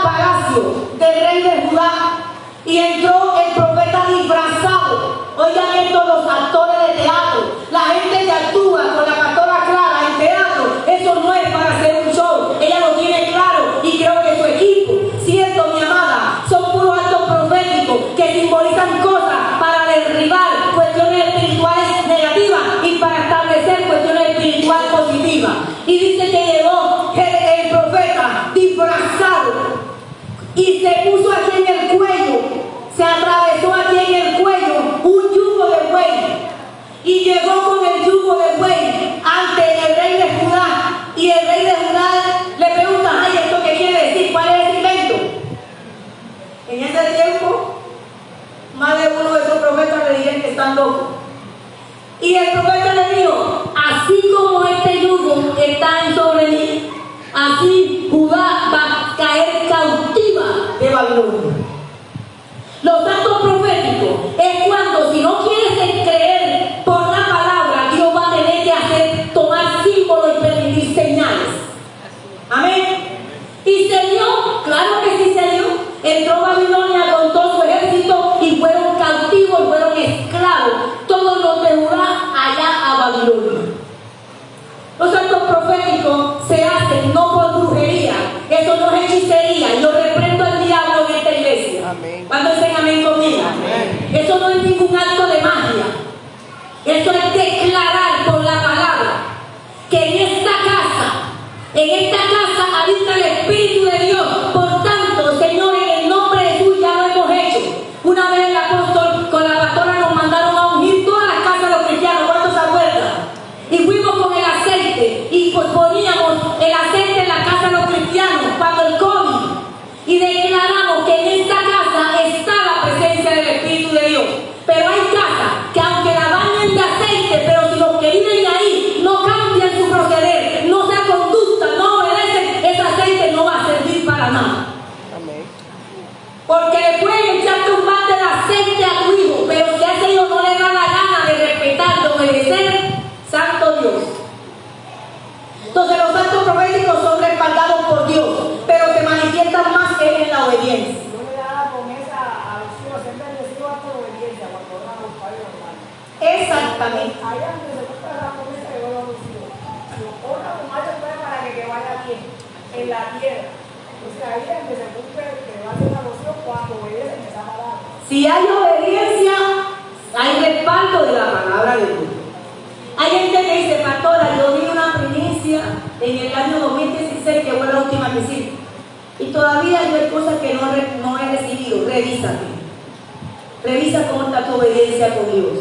palacio del rey de Judá y entró el profeta disfrazado. Oigan esto los actores de teatro, la gente que actúa con la pastora Clara en teatro, eso no es para hacer un show, ella lo tiene claro y creo que su equipo, cierto mi amada, son puros actos proféticos que simbolizan cosas para derribar cuestiones espirituales negativas y para establecer cuestiones espirituales positivas. Y dice que llegó el profeta disfrazado y se puso aquí en el cuello, se atravesó aquí en el cuello un yugo de buey y llegó con el yugo de buey ante el rey de Judá, y el rey de Judá le pregunta: ay, ¿esto qué quiere decir? ¿Cuál es el invento? En ese tiempo más de uno de esos profetas le dirían que están locos, y el profeta le dijo: así como este yugo está sobre mí, así Judá va a caer cautiva de Babilonia. Los actos proféticos es cuando, si no quieres creer por la palabra, Dios va a tener que tomar símbolos y permitir señales. Amén. Y se dio, claro que sí se dio. Entró Babilonia con todo su ejército y fueron cautivos, fueron esclavos, todos los de Judá allá a Babilonia. Los actos proféticos se hacen no por brujería, eso no es hechicería. Yo reprendo al diablo en esta iglesia. Amén. ¿Cuándo dicen amén conmigo? Amén. Eso no es ningún acto de magia. Eso es declarar por la palabra que en esta casa habita el Espíritu de Dios. Por tanto, Señor, en el nombre de Jesús ya lo hemos hecho. Una vez el apóstol con la pastora nos mandaron a ungir todas las casas de los cristianos. ¿Cuántos se acuerdan? Y fuimos con el aceite y pues poníamos el aceite en la casa de los cristianos cuando el COVID, y declaramos que en esta casa está la presencia del Espíritu de Dios. Pero hay casas que aunque la bañen de aceite, pero si los que viven ahí no cambian su proceder, no se conducta, no obedecen, ese aceite no va a servir para nada. Amén. Porque le pueden echarte un balde de aceite a tu hijo, pero si a ese hijo no le da la gana de respetar, de obedecer, santo Dios. Entonces los actos proféticos son respaldados por Dios, pero se manifiestan más en la obediencia. Yo le daba la promesa a los hijos, siempre les digo a tu obediencia cuando oran los padres normales. Exactamente. Ahí antes se cuenta la promesa que yo le digo. Si oran los padres para que te vaya bien en la tierra. Entonces ahí es donde se cumple que va a ser una noción cuando obedecen esa palabra. Si hay obediencia, hay respaldo de la palabra de Dios. Hay gente que dice: pastora, yo di una primicia en el año 2016, que fue la última que hice, y todavía yo hay cosas que no he recibido. Revísate. Revisa cómo está tu obediencia con Dios.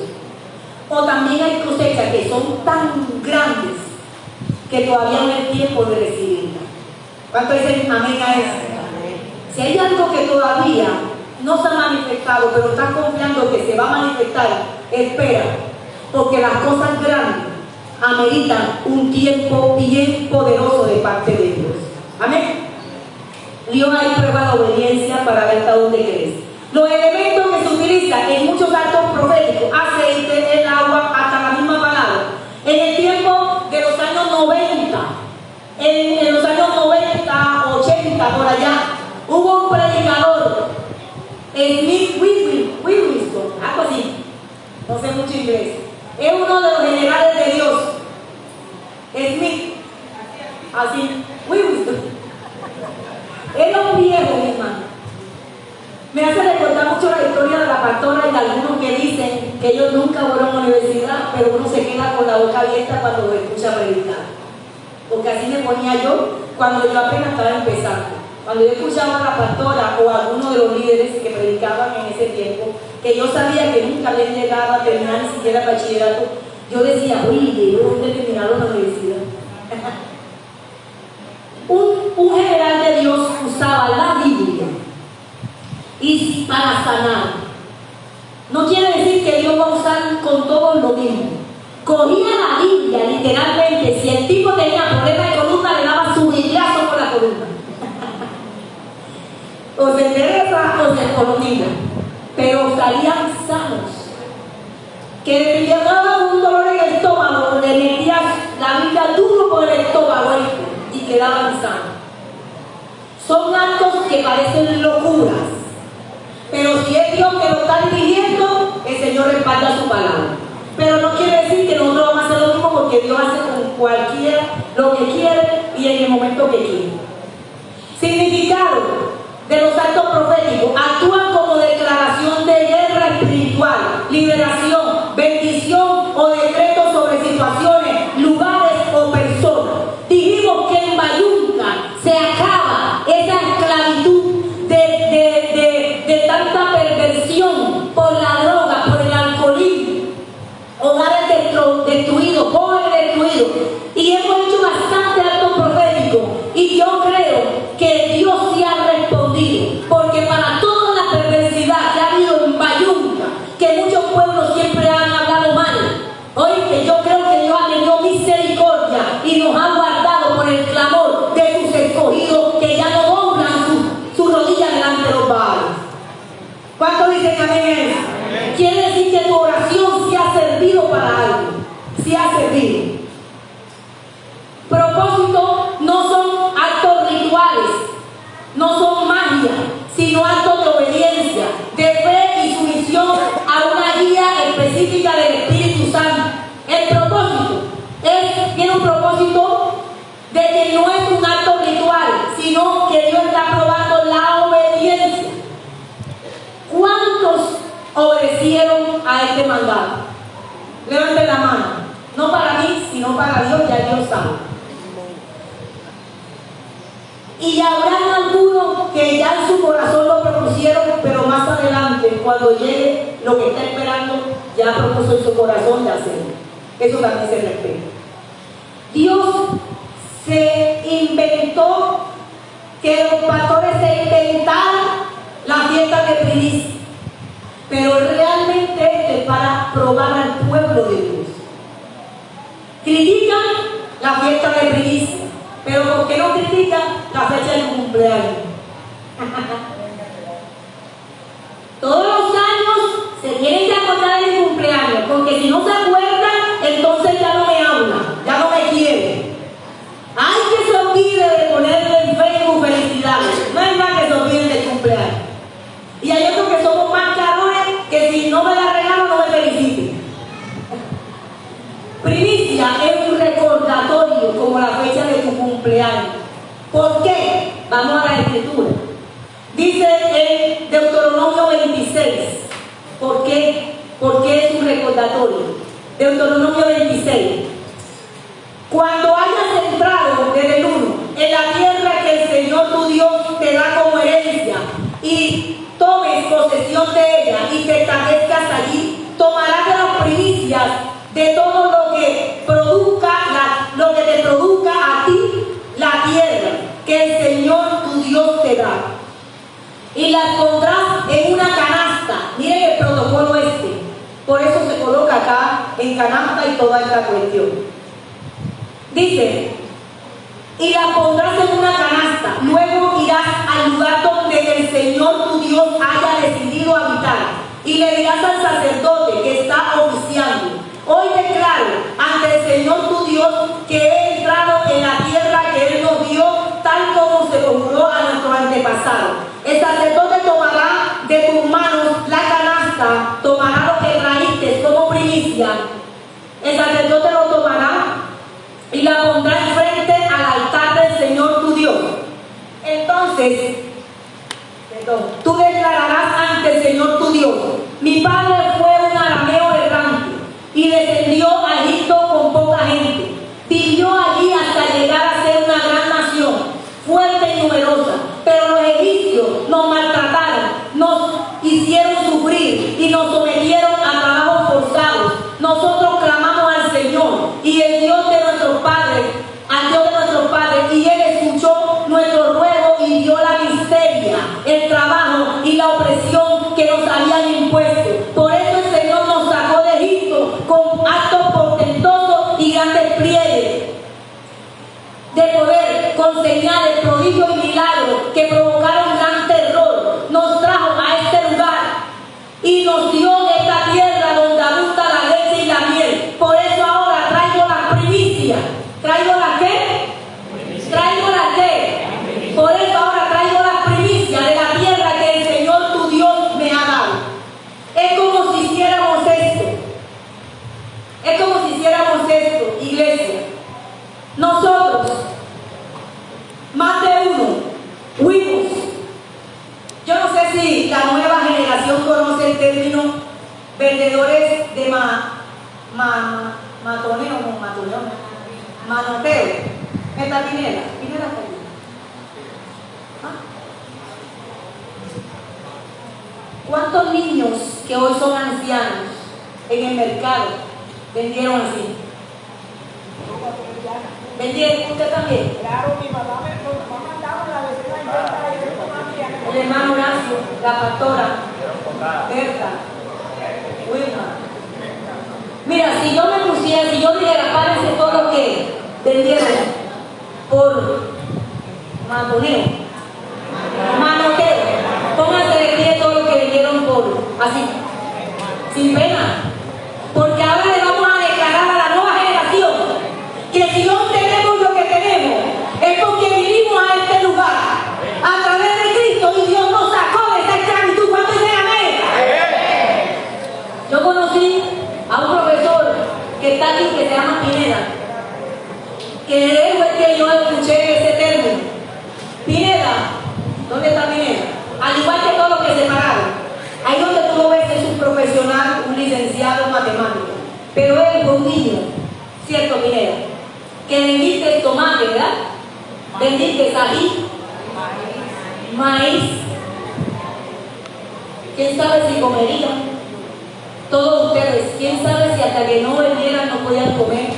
O también hay cosechas que son tan grandes que todavía no es tiempo de recibirlas. ¿Cuántos dicen amén a eso? Si hay algo que todavía no se ha manifestado, pero estás confiando que se va a manifestar, espera, porque las cosas grandes ameritan un tiempo bien poderoso de parte de Dios. Amén. Dios ahí prueba la obediencia para ver hasta dónde crees. Los elementos que se utilizan en muchos actos proféticos: aceite, el agua, hasta la misma palabra. En el tiempo de los años 90, en los años 90, 80, por allá, hubo un predicador, Smith Wigglesworth, algo así, no sé mucho inglés. Es uno de los generales de Dios. Smith, así, Wigglesworth. Es un viejo, mi hermano. Me hace recordar mucho la historia de la pastora y de algunos que dicen que ellos nunca fueron a la universidad, pero uno se queda con la boca abierta cuando lo escucha predicar. Porque así me ponía yo cuando yo apenas estaba empezando. Cuando yo escuchaba a la pastora o a alguno de los líderes que predicaban en ese tiempo, que yo sabía que nunca les llegaba a terminar ni siquiera el bachillerato, yo decía: oye, ¿yo dónde terminaron la universidad? un general de Dios usaba la Biblia y para sanar. No quiere decir que Dios va a usar con todos lo mismo. Cogía la Biblia literalmente. Si el tipo tenía problema de columna, le daba su bibliazo por la columna. O se endereza o se columna, pero salían sanos. Que le daba un dolor en el estómago, le metía la Biblia duro por el estómago y quedaban sanos. Son actos que que parecen locuras. Pero si es Dios que lo está dirigiendo, el Señor respalda su palabra. Pero no quiere decir que nosotros vamos a hacer lo mismo, porque Dios hace con cualquiera lo que quiere y en el momento que quiere. Significado de los actos proféticos: actúan como declaración de guerra espiritual, liberación, bendición o decreto sobre situaciones, lugares o personas. Dijimos que en Bayunca se acaba esa esclavitud de tanta perversión por la droga, por el alcoholismo, hogares destruidos, jóvenes destruidos. Y hemos hecho bastante actos proféticos, y yo creo que Dios sí ha respondido, porque para toda la perversidad que ha habido en Bayunca, que muchos pueblos siempre han hablado mal, oye, yo creo que Dios ha tenido misericordia y nos ha guardado por el clamor de sus escogidos, que ya no doblan su rodilla delante de los Baales. ¿Cuántos dicen amén? Quiere decir que tu oración sí ha servido para algo, sí ha servido. Propósitos no son actos rituales, no son magia, sino actos de obediencia, de fe y sumisión a una guía específica del Espíritu Santo. El propósito tiene un propósito de que no es un acto ritual, sino que Dios está probando la obediencia. ¿Cuántos obedecieron a este mandato? Levanten la mano. No para mí, sino para Dios, ya Dios sabe. Y habrán algunos que ya en su corazón lo propusieron, pero más adelante, cuando llegue lo que está esperando, ya propuso en su corazón de hacerlo. Eso también se respeta. Dios se inventó que los pastores se inventaran la fiesta de primicia, pero realmente es para probar al pueblo de Dios. Critican la fiesta de primicia, pero ¿por qué no critican la fecha del cumpleaños? Todos los años se tienen que acordar de mi cumpleaños, porque si no se acuerdan, entonces ya no me hablan, ya no me quieren. Hay que se olvide de ponerle en Facebook felicidades, no es más que se olviden del cumpleaños. Y hay otros que somos más cabrones, que si no me la regalo no me feliciten. Primicia es un recordatorio, como la fecha de tu cumpleaños. ¿Por qué? Vamos a la escritura. Dice en Deuteronomio 26. ¿Por qué? Porque es un recordatorio. Deuteronomio 26. Cuando hayas entrado desde el 1 en la tierra que el Señor tu Dios te da como herencia, y tomes posesión de ella y te establezcas allí, tomarás de las primicias de todo lo que te produzca a ti la tierra que el Señor tu Dios te da, y las pondrás en una canasta. Miren el protocolo este, por eso se coloca acá en canasta y toda esta cuestión. Dice: y las pondrás en una canasta, luego irás al lugar donde el Señor tu Dios haya decidido habitar, y le dirás al sacerdote que está oficiando: hoy declaro ante el Señor tu Dios que he entrado en la tierra que Él nos dio, tal como se lo juró a nuestros antepasados. El sacerdote tomará de tus manos la canasta, tomará lo que trajiste como primicia. El sacerdote lo tomará y la pondrá enfrente al altar del Señor tu Dios. Entonces, tú declararás ante el Señor tu Dios: mi padre fue un arameo errante y descendió a Egipto con poca gente. Vivió allí hasta llegar a ser una gran nación, fuerte y numerosa. Pero los egipcios nos maltrataron, nos hicieron sufrir y nos sometieron a trabajos forzados. Nosotros clamamos al Señor y el Dios de nuestros padres, al Dios de nuestros padres, y Él escuchó nuestro ruego y dio la miseria, el trabajo y la opresión que nos habían impuesto. Por eso el Señor nos sacó de Egipto con actos portentosos y grandes pliegues de poder, con señales, prodigios y milagros que provocaron gran terror. Nos trajo a este lugar y nos dio esta tierra donde abunda la leche y la miel. Por eso ahora traigo las primicias. ¿Traigo las qué? ¿Traigo las qué? Por eso ahora traigo las primicias vendedores de manoteo. Esta Pineda está aquí. ¿Ah? ¿Cuántos niños que hoy son ancianos en el mercado vendieron así? ¿Vendieron usted también? Claro, mi mamá mandaba la vecina inventa El hermano Horacio, la pastora Berta, Wilma. Mira, si yo me pusiera, si yo dijera, párense todo lo que vendieron por manoteo, pónganse de pie todo lo que vendieron por así, sin pena, porque ahora le vamos a declarar a la nueva generación que si no tenemos lo que tenemos es porque vinimos a este lugar a través de Cristo y Dios nos sacó de esa esclavitud. ¿Cuánto dicen amén? Yo conocí a un profesor que está aquí que se llama Pineda, que de él fue que yo escuché ese término. Pineda, ¿dónde está Pineda? Al igual que todos los que se pararon, ahí donde tú lo ves es un profesional, un licenciado en matemáticas, pero él fue un niño, ¿cierto, Pineda? Que vendiste tomate, ¿verdad? Vendiste ají, maíz. ¿Quién sabe si comerían? Todos ustedes, ¿quién sabe si hasta que no vendieran no podían comer?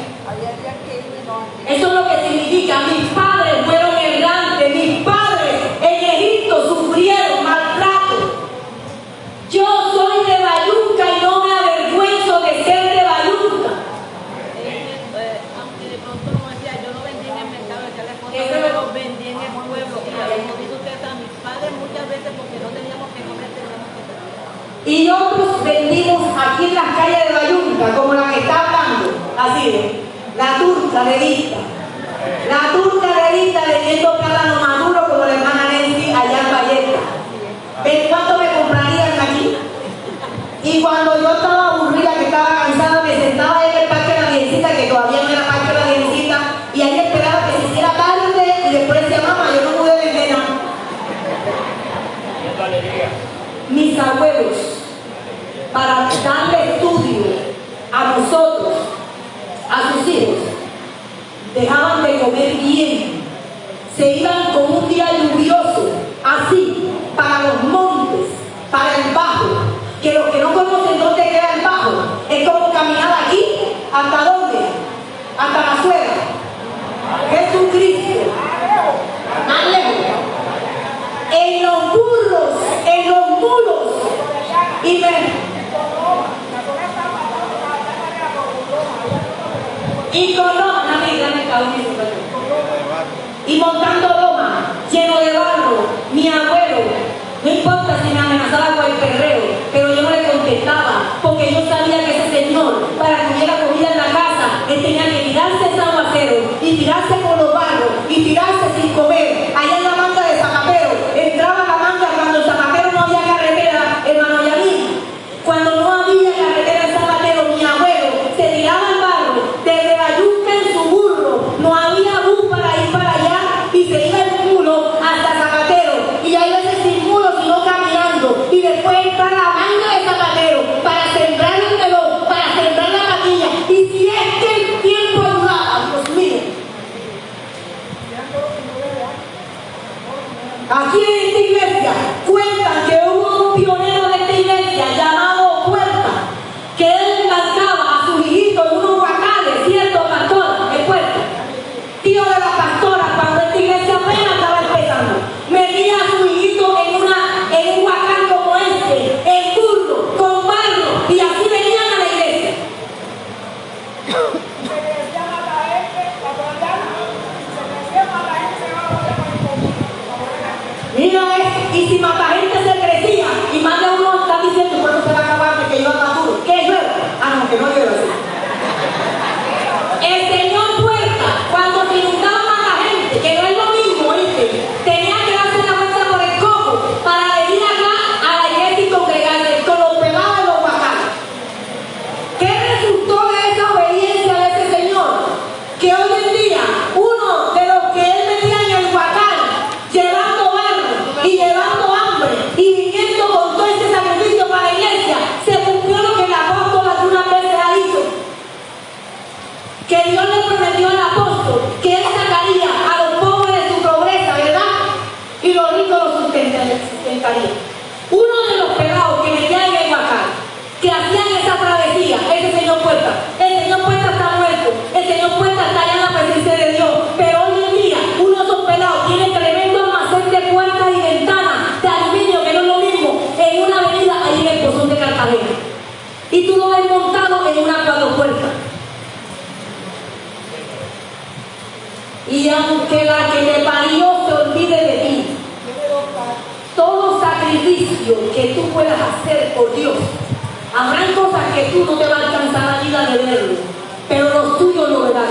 Eso es lo que significa. Mis padres fueron errantes, mis padres en Egipto sufrieron maltrato. Yo soy de Bayunca y no me avergüenzo de ser de Bayunca. Aunque de pronto no decía, yo no vendí en el mercado, decía la esposa, Eso yo lo lo vendí en el pueblo. Y como dice usted, a mis padres muchas veces porque no teníamos que comer, teníamos que comer. Y otros vendimos aquí en las calles de Bayunca, como la que está hablando, así de, la turca de vista. La turca de vista vendiendo plátano maduro como la hermana Nancy allá en Valleta. ¿Ven cuánto me comprarían aquí? Y cuando yo estaba aburrida, que estaba cansada, me sentaba en el Parque de la Virgencita, que todavía no era Parque de la Virgencita, y ahí esperaba que se hiciera tarde y después decía, mamá, yo no pude vender nada. Mis abuelos, para darle estudio a nosotros, a sus hijos, dejaban de comer bien, se iban con un día lluvioso, así, para los montes, para el bajo, que los que no conocen dónde queda el bajo, es como caminar aquí, ¿hasta dónde? Hasta la suela. Jesucristo, más lejos, en los burros, en los mulos, y y montando loma, lleno de barro. Mi abuelo, no importa si me amenazaba con el perreo, pero yo no le contestaba, porque yo sabía que ese señor, para que hubiera comida en la casa, él tenía que tirarse ese aguacero, y tirarse con los barros, y tirarse sin comer. Allá en la manga de Zapatero, entraba la manga cuando en Zapatero no había carretera, hermano Yamil. Cuando no había carretera en Zapatero, mi abuelo se tiraba al barro, desde Bayunca en su burro, no había bus para ir para allá, y se iba el mulo hasta Zapatero, y hay veces sin mulo, sino caminando, y después entra la manga de Zapatero para sembrar el melón, para sembrar la patilla, y si es que el tiempo ayudaba, Dios mío. Aquí en esta iglesia cuentan que hubo un pionero de esta iglesia llamado Puerta, que él embarcaba a sus hijitos en unos guacales, ¿cierto, pastor? El Puerta, tío de la pastora, cuando esta iglesia apenas estaba empezando, metía a sus hijitos en un guacal como este, en burro, con barro, y así venían a la iglesia. Mira, y si mata gente se crecía, y más de uno está diciendo, bueno, se va a acabar de que yo haga duro. ¿Qué llueve? Ah, no, que no llueve así. El señor Puerta, cuando se inundaba más la gente, que no es lo mismo, ¿viste? Tenía que darse la vuelta por el coco para venir acá a la iglesia y congregarse con los pegados de los guacales. ¿Qué resultó de esa obediencia de ese señor? Que hoy en día, uno de los que él metía en el guacal, llevando barro y llevando hambre y viniendo con todo ese sacrificio para la iglesia, se cumplió lo que el apóstol Y aunque la que te parió se olvide de ti, Tiene dos partes. todo sacrificio que tú puedas hacer por Dios, habrán cosas que tú no te va a alcanzar la vida de verlo, pero los tuyos lo verán.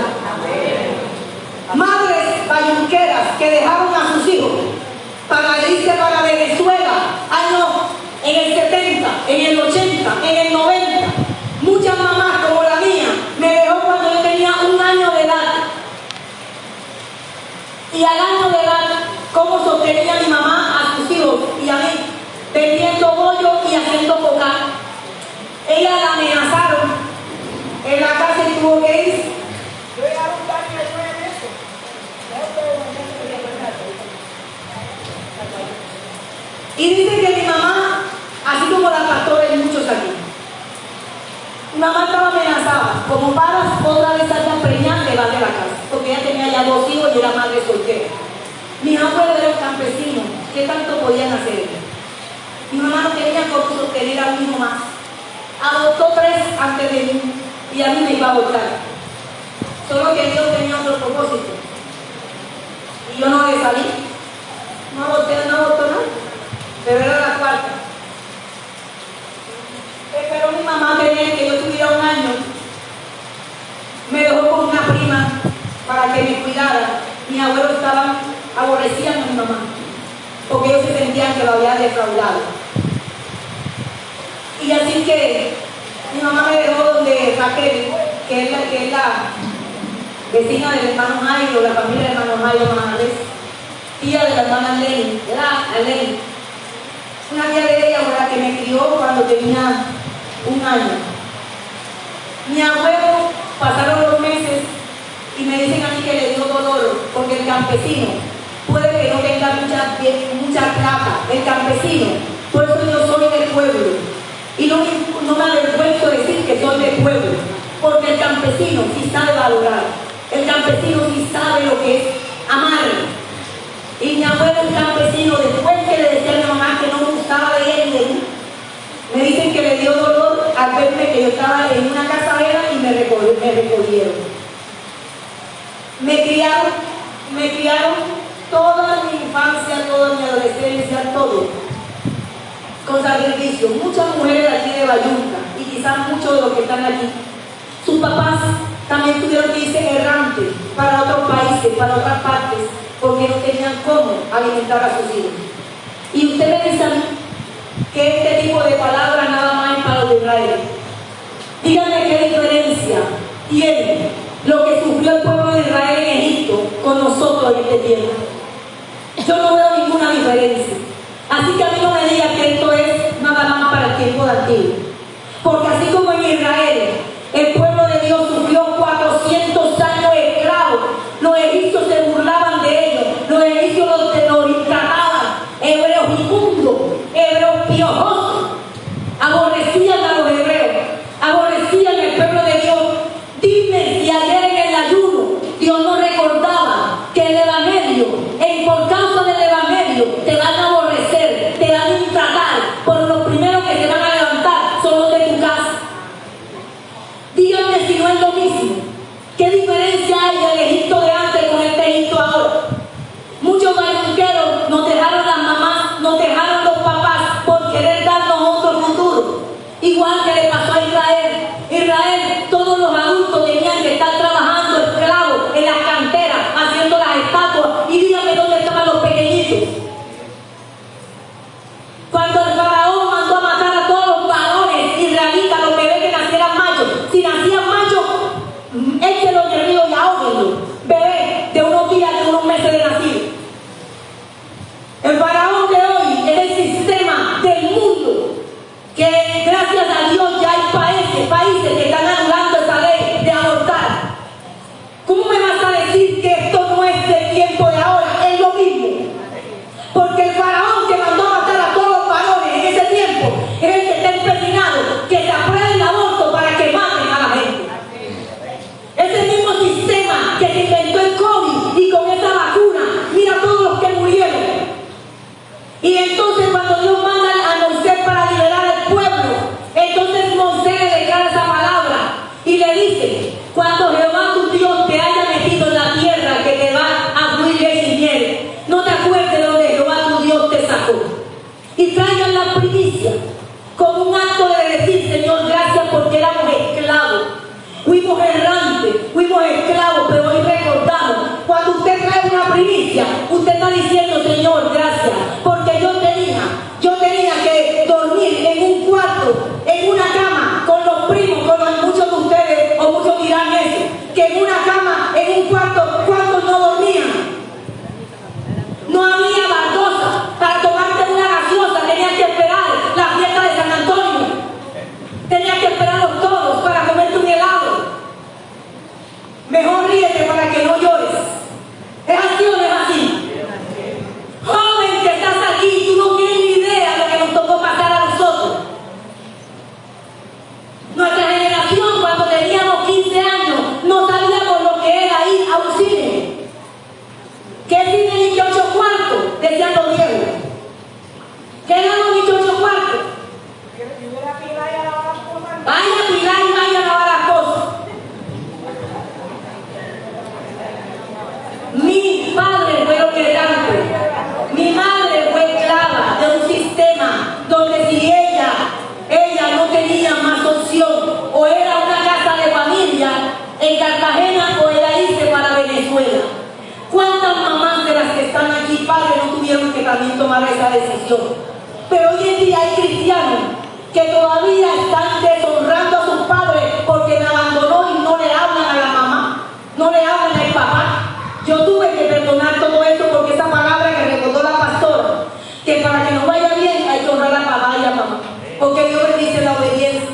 Madres bayunqueras que dejaron a sus hijos para irse para Venezuela, años en el 70, en el 80, en el 90. Muchas mamás como la mía me dejó cuando yo tenía 1 año de edad. Y al año de edad, ¿cómo sostenía mi mamá a sus hijos y a mí? Vendiendo bollo y haciendo coca. Ella la amenazaron en la casa y tuvo que irse. Yo he dado un daño después en eso. Ya ustedes no me Y dice que mi mamá, así como la pastora y muchos aquí, mi mamá estaba amenazada, como para otra vez salga preñada, le va de la casa, porque ella tenía ya 2 hijos y era madre soltera. Mis abuelos eran campesinos, ¿qué tanto podían hacer? Mi mamá no tenía cómo sostener a un hijo más. Adoptó 3 antes de mí y a mí me iba a abortar. Solo que Dios tenía otro propósito. Y yo no le salí. No abortó nada. Pero era la 4ª. Pero mi mamá quería que yo tuviera 1 año. Me dejó con una prima para que me cuidara. Mis abuelos aborrecían a mi mamá, porque ellos se sentían que lo había defraudado. Y así que mi mamá me dejó donde Raquel, que es la vecina del hermano Jairo, la familia del hermano Jairo Manjarres, tía de la hermana Lenny, ¿verdad? Lenny. Una tía de ella, ¿verdad?, que me crió cuando tenía 1 año. Mi abuelo, pasaron los meses y me dicen a mí que le dio dolor, porque el campesino puede que no tenga mucha plata, el campesino, por eso yo soy del pueblo. Y no me avergüenzo decir que soy del pueblo, porque el campesino sí sabe valorar, el campesino sí sabe lo que es amar. Y mi abuelo, el campesino, después que le decía a mi mamá que no me gustaba de él y de mí, me dicen que le dio dolor al verme que yo estaba en una cazadera y me recogieron. Me criaron toda mi infancia, toda mi adolescencia, todo con sacrificio. Muchas mujeres de aquí de Bayunca y quizás muchos de los que están aquí, sus papás también tuvieron que irse errantes para otros países, para otras partes, porque no tenían cómo alimentar a sus hijos. Y usted me dice a mí que este tipo de palabras nada más es para los de Israel. Díganme qué diferencia tiene lo que sufrió el pueblo de Israel en Egipto con nosotros en este tiempo. Yo no veo ninguna diferencia. Así que a mí no me digan que esto es nada más para el tiempo de antiguo. Porque así como en Israel el pueblo de Dios sufrió 400 años esclavos, los egipcios se burlaban de ellos, los egipcios los trataban, hebreos inmundos, hebreos piojosos, aborrecían a los hebreos, aborrecían al pueblo de Dios. Dime si ayer en el ayuno Dios no recordaba que el evangelio, por causa del evangelio, te van a aborrecer, te van a tratar, por los primeros que se van a levantar son los de tu casa. Díganme si no es lo mismo también tomara esa decisión. Pero hoy en día hay cristianos que todavía están deshonrando a sus padres porque me abandonó y no le hablan a la mamá, no le hablan al papá. Yo tuve que perdonar todo esto porque esa palabra que recordó la pastora, que para que nos vaya bien hay que honrar a papá y a mamá, porque Dios bendice la obediencia.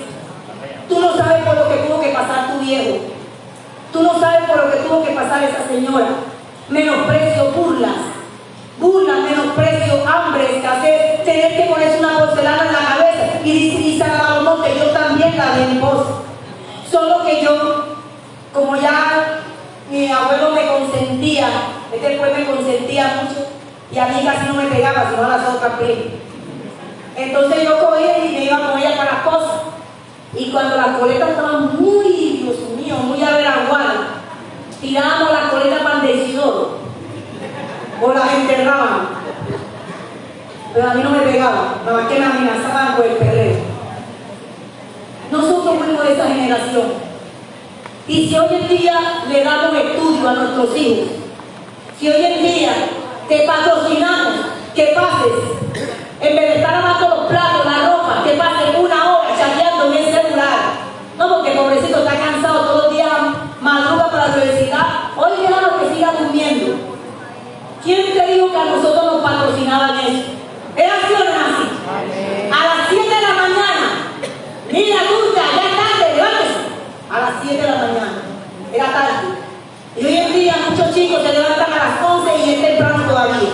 Tú no sabes por lo que tuvo que pasar tu viejo, tú no sabes por lo que tuvo que pasar esa señora. Menosprecio, burlas, menosprecio, hambre, escasez, tener que ponerse una porcelana en la cabeza y sacar los montes. Yo también la de mi esposa. Solo que yo, como ya mi abuelo me consentía, después me consentía mucho y a mí casi no me pegaba, sino a las otras primas. Entonces yo cogía y me iba con ella para las cosas. Y cuando las coletas estaban muy, Dios mío, muy averaguadas, tirábamos las coletas para el Isidoro o las enterrábamos. Pero a mí no me pegaban, nada más que me amenazaban por el perreo. Nosotros fuimos de esa generación. Y si hoy en día le damos estudio a nuestros hijos, si hoy en día te patrocinamos que pases, en vez de estar lavando los platos, la ropa, que pases una hora chateando en el celular, no porque el pobrecito está cansado todos los días, madruga para la universidad, hoy déjalo que siga durmiendo. ¿Quién te dijo que a nosotros nos patrocinaban eso? ¿Era así o no era así? A las 7 de la mañana, mira, Turca, ya es tarde, levántese. A las 7 de la mañana, era tarde. Y hoy en día muchos chicos se levantan a las 11 y es temprano todavía.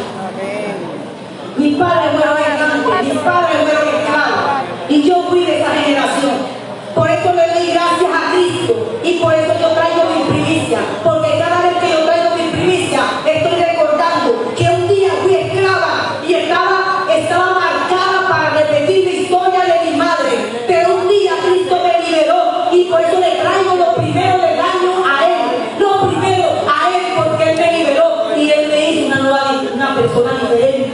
Mis padres fueron grandes, mis padres fueron esclavos. Y yo fui de esa generación. Por eso le doy gracias a Cristo. Y por eso yo traigo mi primicia. Porque cada vez que yo traigo mi primicia, estoy recordando que un día fui esclava y estaba marcada para repetir la historia de mi madre. Pero un día Cristo me liberó. Y por eso le traigo lo primero del año a Él. Lo primero a Él porque Él me liberó. Y Él me hizo una persona diferente.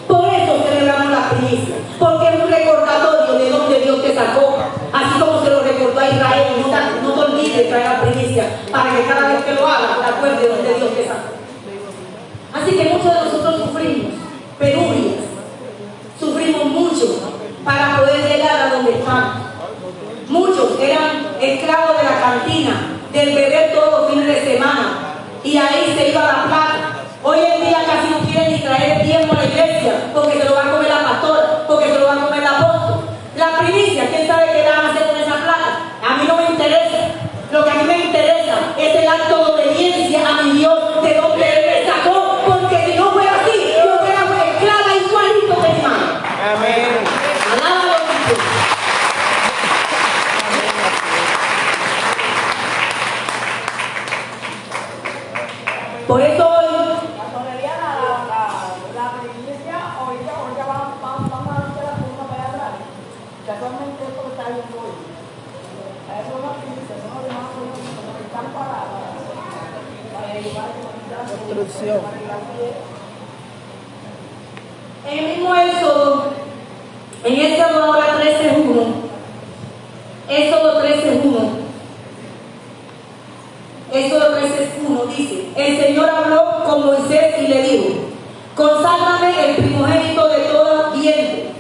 Por eso celebramos la primicia, porque es un recordatorio de donde Dios te sacó, así como se lo recordó a Israel. No te olvides traer la primicia, para que cada vez que lo hagas te acuerdes de donde Dios te sacó. Así que muchos de nosotros sufrimos penurias, sufrimos mucho para poder llegar a donde estamos. Muchos eran esclavos de la cantina, del beber todos los fines de semana, y ahí se iba la plata. Hoy en día casi no quieren ni traer el tiempo a la iglesia porque se lo va a comer la pastora, porque se lo va a comer el apóstol. La primicia, ¿quién sabe qué van a hacer con esa plata? A mí no me interesa. Lo que a mí me interesa es el acto de obediencia a mi Dios, de donde Él me sacó, porque si no fuera así, yo fuera esclava igualito que mi madre. Amén. Alábalo, Cristo. Por eso hoy Cuando le digan la primicia, ahorita vamos a hacer la segunda para atrás. Casualmente esto que está viendo hoy. Eso es una primicia, eso no demás que están para llevar Construcción. en el mismo Éxodo, en Éxodo ahora 13:1, Éxodo 13:1, Éxodo 13:1 dice: el Señor habló con Moisés y le dijo: conságrame el primogénito de todo vientre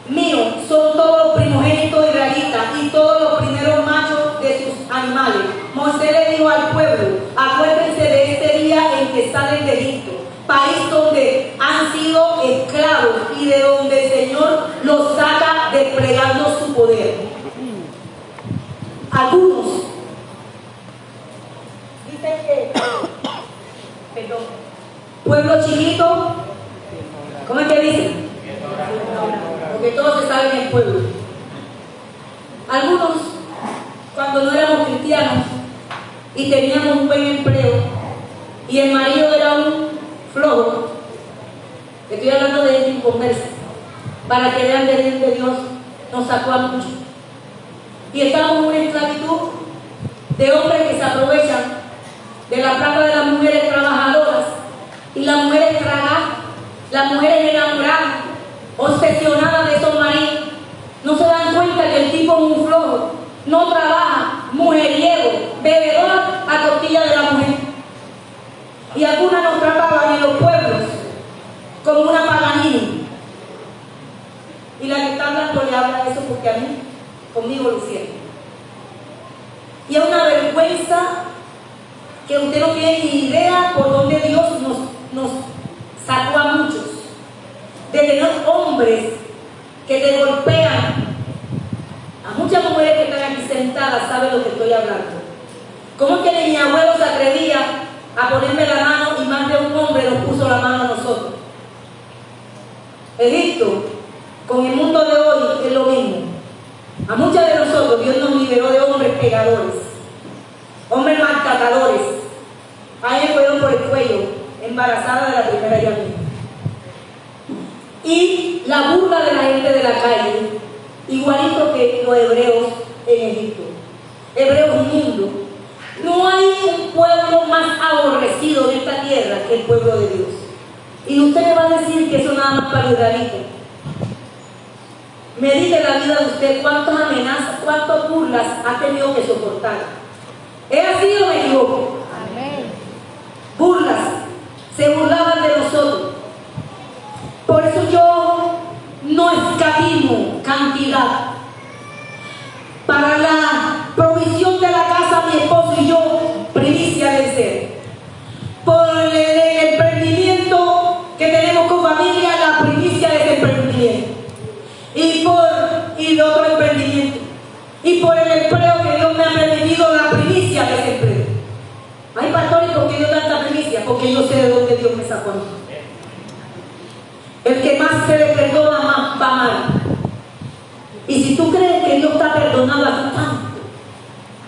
mío, son todos los primogénitos israelitas y todos los primeros machos de sus animales. Moisés le dijo al pueblo: acuérdense de este día en que salen de Egipto, país donde han sido esclavos y de donde el Señor los saca desplegando su poder. Algunos dicen que, perdón, pueblo chiquito, ¿cómo es que dicen? Porque todos se saben en el pueblo. Algunos, cuando no éramos cristianos y teníamos un buen empleo y el marido era un flojo, estoy hablando de él inconverso, para que vean de Dios, nos sacó a muchos. Y estamos en una esclavitud de hombres que se aprovechan de la plata de las mujeres trabajadoras y las mujeres tragadas, las mujeres enamoradas, obsesionadas de esos maridos. No se dan cuenta que el tipo es un flojo, no trabaja, mujeriego, bebedor a costilla de la mujer. Y algunas nos trataban en los pueblos que a mí, conmigo lo hicieron. Y es una vergüenza que usted no tiene ni idea por dónde Dios nos sacó a muchos. De tener hombres que te golpean. A muchas mujeres que están aquí sentadas saben lo que estoy hablando. ¿Cómo es que ni mi abuelo se atrevía a ponerme la mano y más de un hombre nos puso la mano a nosotros? Egipto, con el mundo de hoy es lo mismo. A muchas de nosotros Dios nos liberó de hombres pegadores, hombres maltratadores. Ahí me fueron por el cuello, embarazada de la primera llamada. Y la burla de la gente de la calle, igualito que los hebreos en Egipto. Hebreos inmundos. No hay un pueblo más aborrecido en esta tierra que el pueblo de Dios. Y usted me va a decir que eso nada más para Israelita. Medite la vida de usted, cuántas amenazas, cuántas burlas ha tenido que soportar. ¿Es así o me equivoco? Amén. Burlas, se burlaban de nosotros. Por eso yo no escatimo cantidad para la provisión de la casa, mi esposo y yo, primicia del ser. Por el emprendimiento que tenemos con familia, la primicia de ese emprendimiento. Y de otro emprendimiento. Y por el empleo que Dios me ha permitido, la primicia de ese empleo. Ay, pastor, ¿y por qué dio tanta primicia? Porque yo sé de dónde Dios me sacó a mí. El que más se le perdona, más va mal. Y si tú crees que Dios está perdonando a ti tanto,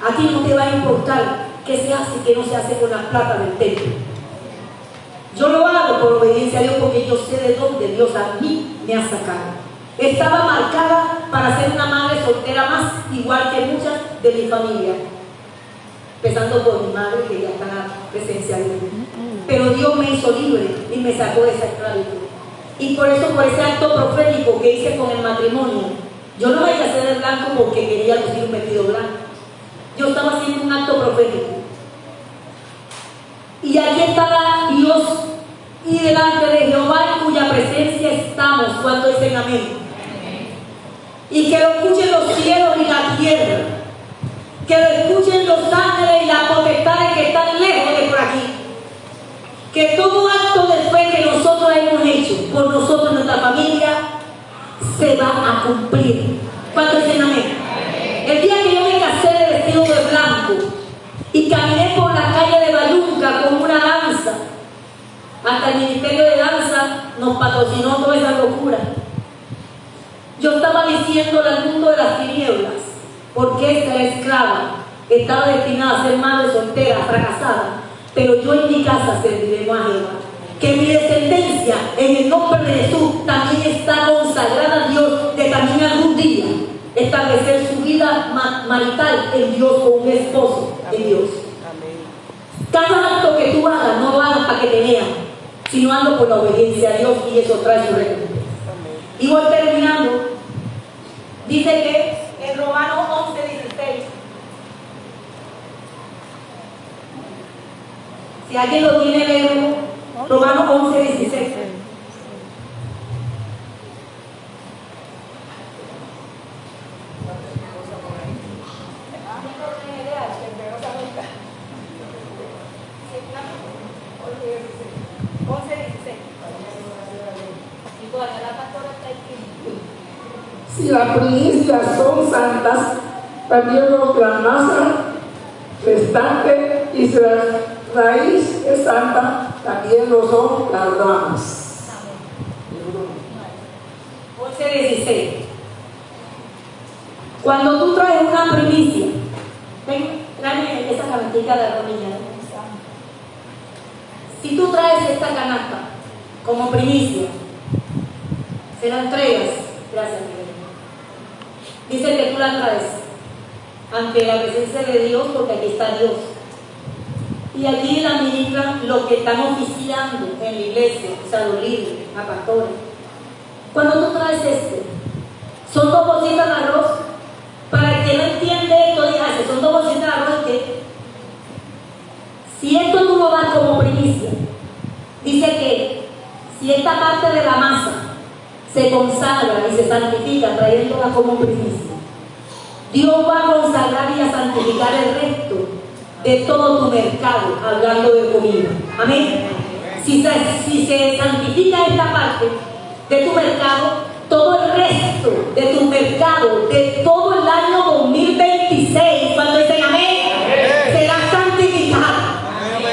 a ti no te va a importar qué se hace y qué no se hace con la plata del templo. Yo lo hago por obediencia a Dios porque yo sé de dónde Dios a mí me ha sacado. Estaba marcada para ser una madre soltera más, igual que muchas de mi familia. Empezando por mi madre, que ya está en la presencia de Dios. Pero Dios me hizo libre y me sacó de esa esclavitud. Y por eso, por ese acto profético que hice con el matrimonio, yo no me iba a hacer de blanco porque quería lucir un vestido blanco. Yo estaba haciendo un acto profético. Y aquí estaba Dios y delante de Jehová en cuya presencia estamos cuando dicen amén. Y que lo escuchen los cielos y la tierra. Que lo escuchen los ángeles y las potestades que están lejos de por aquí. Que todo acto de fe que nosotros hemos hecho por nosotros, nuestra familia, se va a cumplir. ¿Cuántos dicen amén? El día que yo me casé de vestido de blanco y caminé por la calle de Bayunca con una danza, hasta el Ministerio de Danza nos patrocinó toda esa locura. Yo estaba diciéndole al mundo de las tinieblas, porque esta esclava estaba destinada a ser madre soltera, fracasada, pero yo en mi casa serviremos a Jehová. Que mi descendencia, en el nombre de Jesús, también está consagrada a Dios, de también algún día establecer su vida marital en Dios, con un esposo en Dios. Cada acto que tú hagas, no lo hagas para que te vean, sino hazlo por la obediencia a Dios, y eso trae su recompensa. Y voy terminando. Dice que en Romanos 11:16, si alguien lo tiene, léelo. Romanos 11:16. Si las primicias son santas, también la masa restante, y si la raíz es santa, también lo son las ramas. 11:16. Cuando tú traes una primicia, ven, tráeme esa canastica de rodilla. Si tú traes esta canasta como primicia, se la entregas. Gracias, Miguel. Dice que tú la traes ante la presencia de Dios, porque aquí está Dios. Y aquí la ministran los que están oficiando en la iglesia, o sea, los líderes, a pastores. Cuando tú traes son 2 bolsitas de arroz. Para el que no entiende esto, dígase, son 2 bolsitas de arroz que, si esto tú lo das como primicia, dice que si esta parte de la masa se consagra y se santifica trayéndola como primicia, Dios va a consagrar y a santificar el resto de todo tu mercado, hablando de comida. Amén. Si se santifica esta parte de tu mercado, todo el resto de tu mercado, de todo el año 2026, cuando dicen amén, será santificado.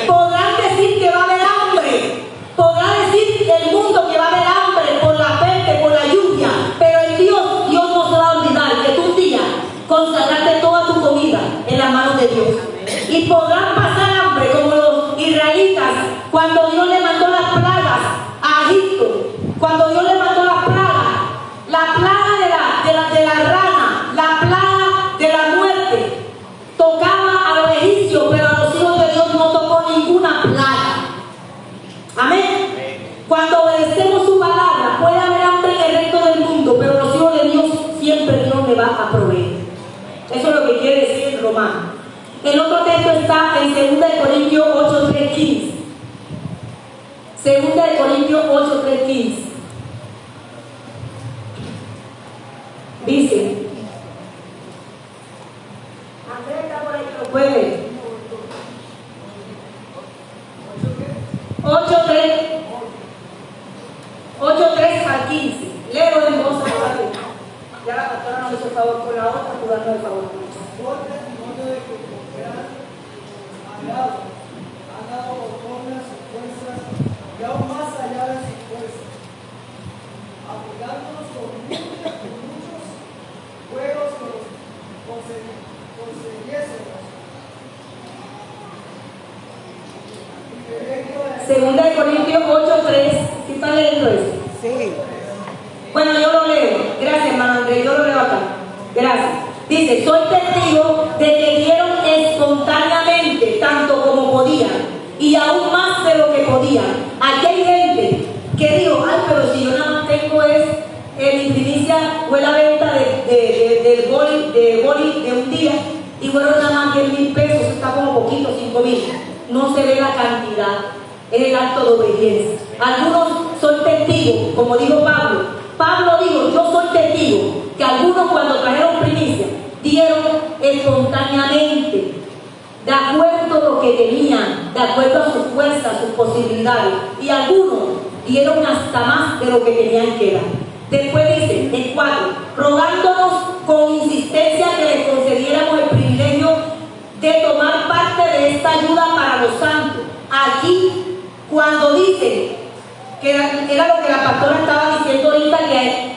Podrán decir que va a haber hambre, podrá decir el mundo que va a haber hambre por la peste, por la lluvia, pero en Dios no se va a olvidar que tú un día consagraste toda tu comida en las manos de Dios. Y podrán pasar hambre como los israelitas cuando Dios le mandó las plagas a Egipto, cuando Dios le mandó las plagas, la plaga de la rana, la plaga de la muerte, tocaba a los egipcios, pero a los hijos de Dios no tocó ninguna plaga. Amén. Cuando obedecemos su palabra, puede haber hambre en el resto del mundo, pero los hijos de Dios siempre Dios le va a proveer. Eso es lo que quiere decir el romano. El otro texto está en 2 Corintios 8:3-15. 2 Corintios 8:3-15. Dice, Andrés está por ahí, que lo puede ver. 8:3 al 15. Leo en voz alta. Ya la pastora nos hizo el favor con la otra, jugando el favor. Por testimonio de que con gran agrado han dado conforme a sus fuerzas y aún más allá de sus fuerzas, apoyándonos con muchos juegos que nos concediésemos. Segunda de Corintios 8:3. ¿Sí está leyendo eso? Sí. Bueno, yo lo leo. Gracias, hermano Andrés. Yo lo leo acá. Gracias. Dice, soy testigo de que dieron espontáneamente tanto como podían y aún más de lo que podían. Aquí hay gente que dijo, ay, pero si yo nada más tengo es en primicia fue la venta del boli de un día y fueron nada más 10,000 pesos, está como poquito, 5,000. No se ve la cantidad, es el acto de obediencia. Algunos son testigos, como dijo Pablo. Pablo dijo, yo soy testigo que algunos cuando trajeron primicia dieron espontáneamente, de acuerdo a lo que tenían, de acuerdo a sus fuerzas, sus posibilidades, y algunos dieron hasta más de lo que tenían que dar. Después dice, en 4, rogándonos con insistencia que les concediéramos el privilegio de tomar parte de esta ayuda para los santos. Aquí, cuando dice, que era lo que la pastora estaba diciendo ahorita, que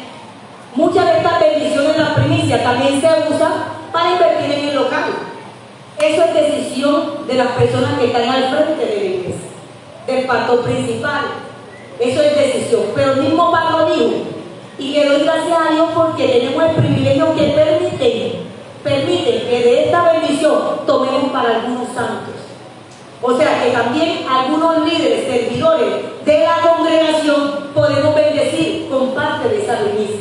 muchas de estas bendiciones de la primicia también se usan para invertir en el local. Eso es decisión de las personas que están al frente de la iglesia, del pastor principal. Eso es decisión. Pero el mismo Pablo dijo, y le doy gracias a Dios porque tenemos el privilegio que permiten que de esta bendición tomemos para algunos santos. O sea que también algunos líderes, servidores de la congregación podemos bendecir con parte de esa primicia.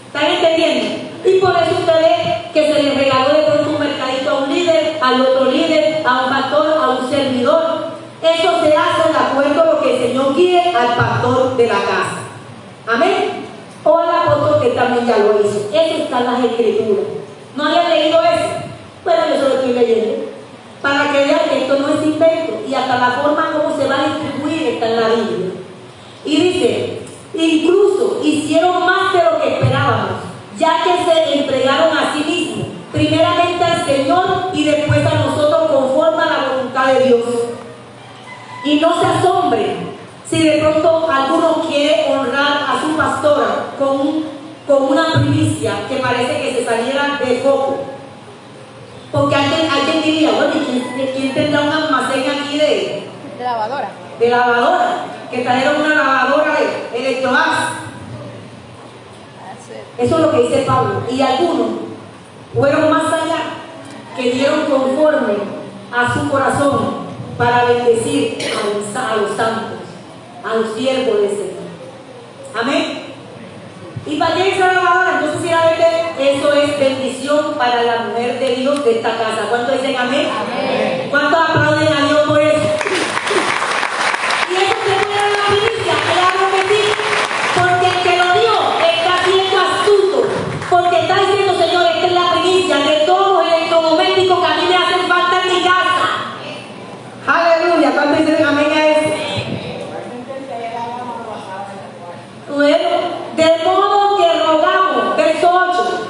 ¿Están entendiendo? Y por eso usted ve que se le regaló de pronto un mercadito a un líder, al otro líder, a un pastor, a un servidor. Eso se hace de acuerdo a lo que el Señor guíe al pastor de la casa. Amén. O al apóstol que también ya lo hizo. Eso está en las escrituras. ¿No habían leído eso? Bueno, yo se lo estoy leyendo. Para que vean que esto no es invento. Y hasta la forma como se va a distribuir está en la Biblia. Y dice, incluso hicieron más de lo que esperábamos, ya que se entregaron a sí mismos, primeramente al Señor y después a nosotros conforme a la voluntad de Dios. Y no se asombren si de pronto alguno quiere honrar a su pastora con una primicia que parece que se saliera de foco. Porque alguien diría, bueno, ¿quién tendrá un almacén aquí de lavadora? De lavadora, que trajeron una lavadora de Electrogas. Eso es lo que dice Pablo. Y algunos fueron más allá, que dieron conforme a su corazón para bendecir a los santos, a los siervos del Señor. Amén. ¿Y para qué es la lavadora? Entonces, si eso es bendición para la mujer de Dios de esta casa. ¿Cuántos dicen amén? Amén. ¿Cuántos aplauden a Dios por eso? Y eso se puede dar la primicia, claro que sí, porque el que lo dio está siendo astuto, porque está diciendo, Señor, esta es la primicia, ¿Cuántos dicen amén a eso? Bueno, de modo que rogamos, verso 8,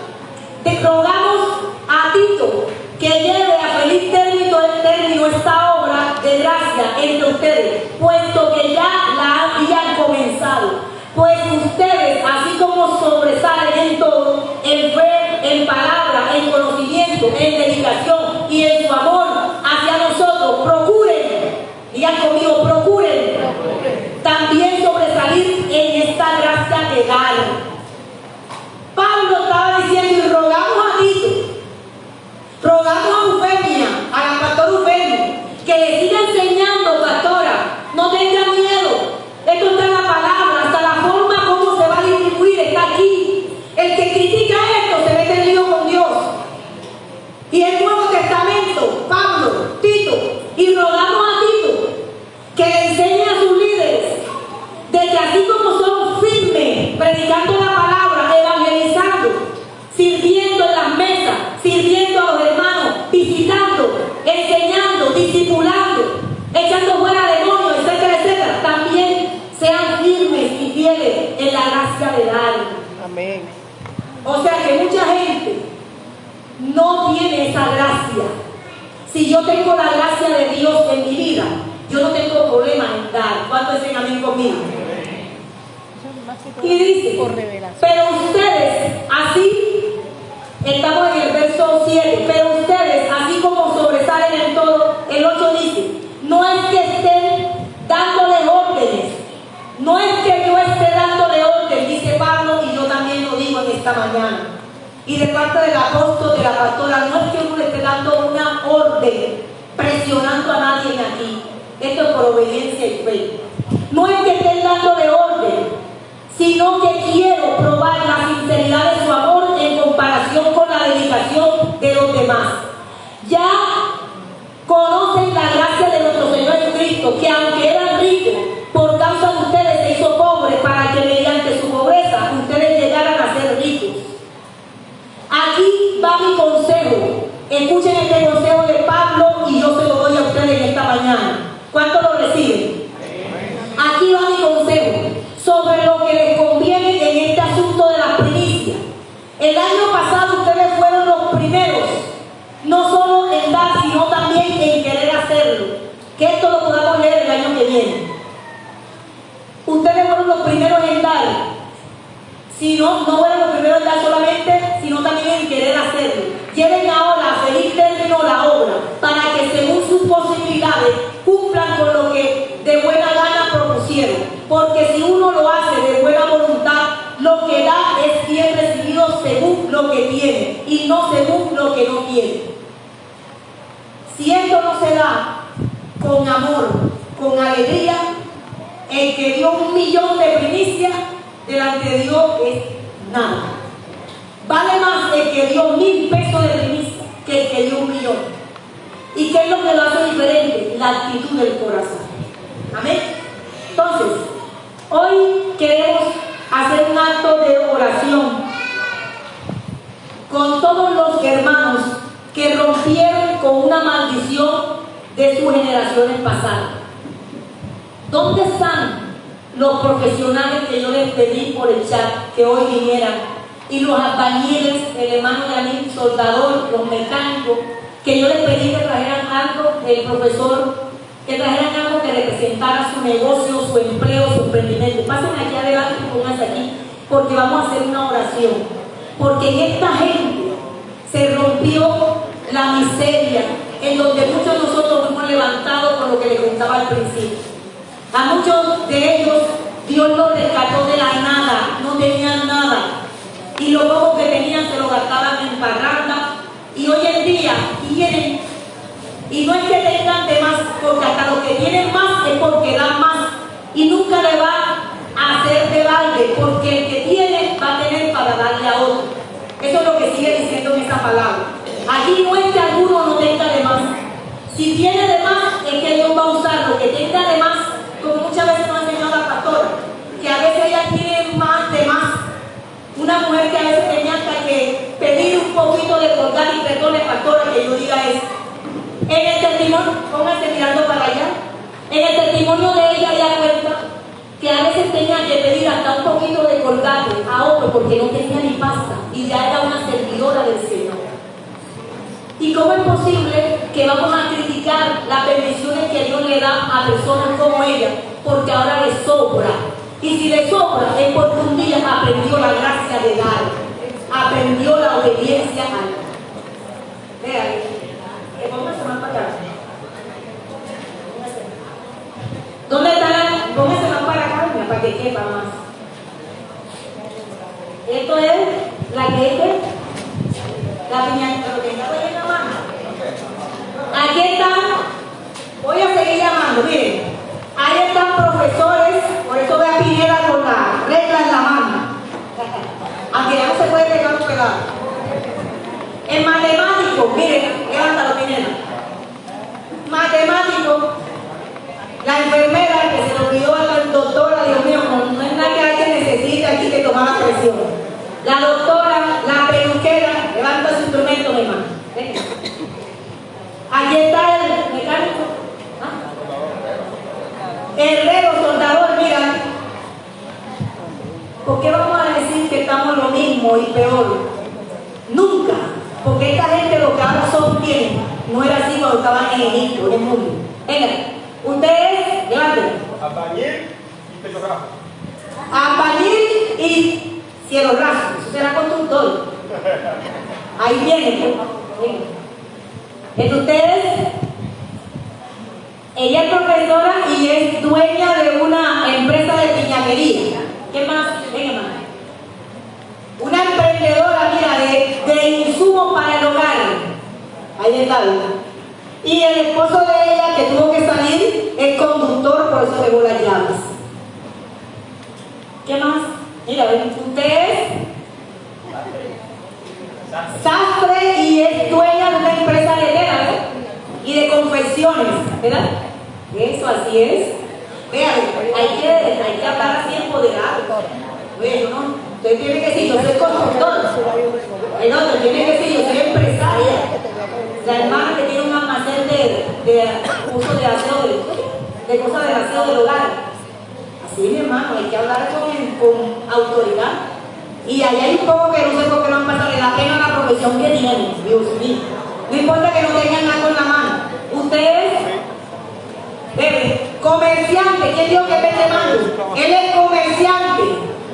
te rogamos a Tito que lleve a feliz término esta obra de gracia entre ustedes, puesto que ya la habían comenzado. Pues ustedes, así como sobresalen en todo, en fe, en palabra, en conocimiento, en dedicación y en su amor hacia nosotros, procuren, digan conmigo, procuren también sobresalir en esta gracia que dan. Pablo estaba diciendo, y rogamos a Tito, rogamos a Eufemia, a la pastora Eufemia, que le siga enseñando, pastora, no tenga miedo. Esto está en la palabra, hasta la forma como se va a distribuir está aquí. El que critica esto se mete en lío con Dios. Y el Nuevo Testamento, Pablo, Tito, y rogamos a Tito que le enseñe a sus líderes de que así como son firmes, predicando la palabra, evangelizando, sirviendo en las mesas, sirviendo a los hermanos, visitando, enseñando, discipulando, echando fuera demonios, etcétera, etcétera, también sean firmes y fieles en la gracia de dar. Amén. O sea que mucha gente no tiene esa gracia. Si yo tengo la gracia de Dios en mi vida, yo no tengo problema en dar. ¿Cuántos dicen amén conmigo? Y dice, pero ustedes, así, estamos en el verso 7, pero ustedes, así como sobresalen en todo, el 8 dice, no es que estén dándole órdenes, no es que yo esté dándole orden, dice Pablo, y yo también lo digo en esta mañana. Y de parte del apóstol, de la pastora, no es que uno le esté dando una orden, presionando a nadie aquí. Esto es por obediencia y fe. No es que estén dándole orden, sino que quiero probar la sinceridad de su amor en comparación con la dedicación de los demás. Ya conocen la gracia de nuestro Señor Jesucristo, que aunque era rico, por causa de ustedes se hizo pobre para que mediante su pobreza ustedes llegaran a ser ricos. Aquí va mi consejo. Escuchen este consejo de Pablo y yo se lo doy a ustedes en esta mañana. ¿Cuántos lo reciben? Aquí va mi consejo sobre lo que les conviene en este asunto de las primicias. El año pasado ustedes fueron los primeros, no solo en dar, sino también en querer hacerlo. Que esto lo podamos leer el año que viene. Ustedes fueron los primeros en dar. Si no fueron los primeros en dar solamente, sino también en querer hacerlo. Lleven ahora a feliz término la obra, para que según sus posibilidades cumplan con lo que de buena gana propusieron. Porque si uno lo hace de buena voluntad, lo que da es bien recibido según lo que tiene y no según lo que no tiene. Si esto no se da con amor, con alegría, el que dio 1.000.000 de primicias delante de Dios es nada. Vale más el que dio 1.000 pesos de primicia que el que dio 1.000.000. ¿Y qué es lo que lo hace diferente? La actitud del corazón. Amén. Entonces, hoy queremos hacer un acto de oración con todos los hermanos que rompieron con una maldición de sus generaciones pasadas. ¿Dónde están los profesionales que yo les pedí por el chat que hoy vinieran? Y los albañiles, el hermano Yanin, soldador, los mecánicos, que yo les pedí que trajeran algo, el profesor, que trajeran algo que representara su negocio, su empleo, su emprendimiento. Pasen aquí adelante y pónganse aquí, porque vamos a hacer una oración. Porque en esta gente se rompió la miseria, en donde muchos de nosotros fuimos levantados con lo que les contaba al principio. A muchos de ellos Dios los rescató de la nada, no tenían nada. Y lo poco que tenían se lo gastaban en parranda. Y hoy en día tienen, y no es que tengan de más, porque hasta los que tienen más es porque dan más. Y nunca le va a hacer de balde, porque el que tiene va a tener para darle a otro. Eso es lo que sigue diciendo en esa palabra. Aquí no es que alguno no tenga de más. Si tiene de más, es que Dios va a usar lo que tenga de más, como muchas veces nos ha enseñado la pastora, que a veces ella tiene más de más. Una mujer que a veces tenía hasta que pedir un poquito de colgar y perdone, pastora, que yo diga eso. En el testimonio, pónganse mirando para allá. En dueño de ella ya cuenta que a veces tenía que pedir hasta un poquito de colgate a otro porque no tenía ni pasta y ya era una servidora del Señor. ¿Y cómo es posible que vamos a criticar las bendiciones que Dios le da a personas como ella? Porque ahora le sobra. Y si le sobra es porque un día aprendió la gracia de dar, aprendió la obediencia a Dios. Vean, póngase más para acá. ¿Dónde está la? Póngase más para acá, para que quepa más. Esto es la que la piñata, lo que está en la mano. Aquí están, voy a seguir llamando, miren. Ahí están profesores, por eso ve a Pineda con la regla en la mano. Aunque ya no se puede pegar un pedazo. En matemático, miren, levántalo, Pineda. Matemático, la enfermera que se lo pidió a la doctora, Dios mío, no es nada que alguien necesite aquí que tomar la presión. La doctora, la peluquera, levanta su instrumento, mi hermano. Aquí está el mecánico. Herrero, soldador, mira. ¿Por qué vamos a decir que estamos lo mismo y peor? Nunca. Porque esta gente lo que ahora son bien, no era así cuando estaban en Egipto, en el mundo. Venga, ustedes, levanten. Albañil y techógrafo. Albañil y cielo raso, eso será constructor. Ahí viene, pues. Entre ustedes, ella es profesora y es dueña de una empresa de piñatería. ¿Qué más? Venga, más. Una emprendedora, mira, de insumos para el hogar. Ahí está. Y el esposo de ella, que tuvo que salir, es conductor, por eso dejó las llaves. ¿Qué más? Mira, ven, ustedes, sastre y es dueña de una empresa de tela, ¿verdad? Y de confecciones, ¿verdad? Eso, así es. Vean, hay que hablar así empoderado. Oye, yo no, usted tiene que decir, yo soy constructor. El otro tiene que decir, yo soy empresaria. La hermana que tiene un almacén de uso de aseo, de cosas de aseo del hogar. Así, mi hermano, hay que hablar con autoridad. Y allá hay un poco que no sé por qué no han pasado, le da pena la profesión que tienen, Dios mío. No importa que no tengan nada con la mano. Ustedes, comerciante, ¿quién dijo que vende mango? Él es comerciante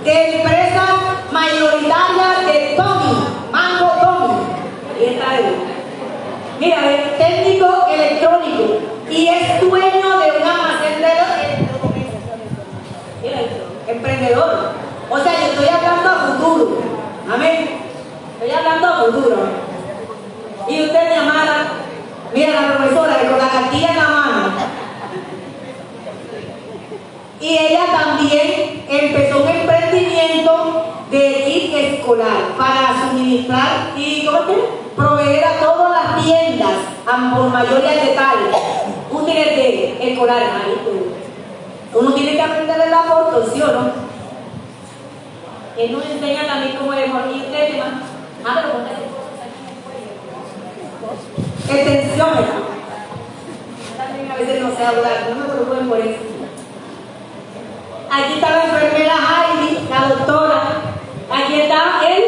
de empresas mayoritarias de Tommy, Mango Tommy. Ahí está él. Mira, es técnico electrónico y es dueño de un almacén de electrodomésticos. Mira, emprendedor. O sea, yo estoy hablando a futuro. Amén. Estoy hablando a futuro. Y usted, mi amada, mira la profesora con la cartilla en la mano. Y ella también empezó un emprendimiento de kit escolar para suministrar y proveer a todas las tiendas por mayores detalles útiles de escolar. Uno tiene que aprender el aporte, ¿sí o no? Él nos enseña también cómo le morir usted, ¿no? Pero ponte extensiones. También a veces no sé hablar, no me preocupen por eso. Aquí está la enfermera Heidi, la doctora. Aquí está él.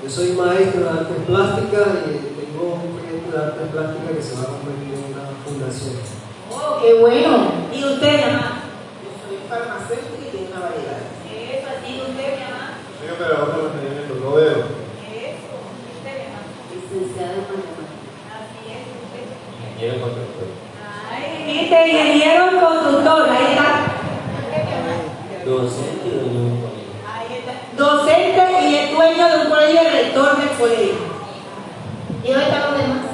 Yo soy maestro de artes plásticas y tengo un proyecto de artes plásticas que se va a convertir en una fundación. Oh, qué bueno. ¿Y usted, mamá? Yo soy farmacéutico y tengo una variedad. Eso, así, usted, mi mamá. Soy operador de mantenimiento, no veo. Eso, usted, mi mamá. Licenciada en matemáticas. Así es, usted. Ingeniero constructor. Ay, viste, ingeniero constructor, ahí está. Docente y dueño de un colegio. Ahí está. Docente y es dueño de un colegio y rector del colegio. ¿Y dónde están los demás?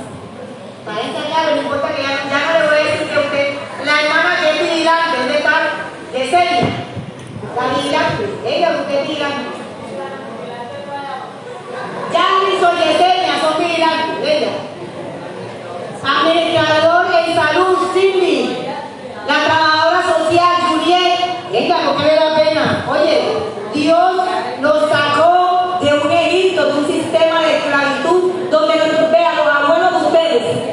Para enseñarle, no importa que ya no le voy a decir que usted, la hermana que es vigilante, ¿dónde está? Yesenia, la vigilante, ella usted es vigilante. Janice o Yesenia son vigilantes, ella. Administrador en salud, Cindy. La trabajadora social, Juliet. Venga, ¿por qué le da pena? Oye, Dios nos sacó de un Egipto, de un sistema de esclavitud, donde vean los abuelos de ustedes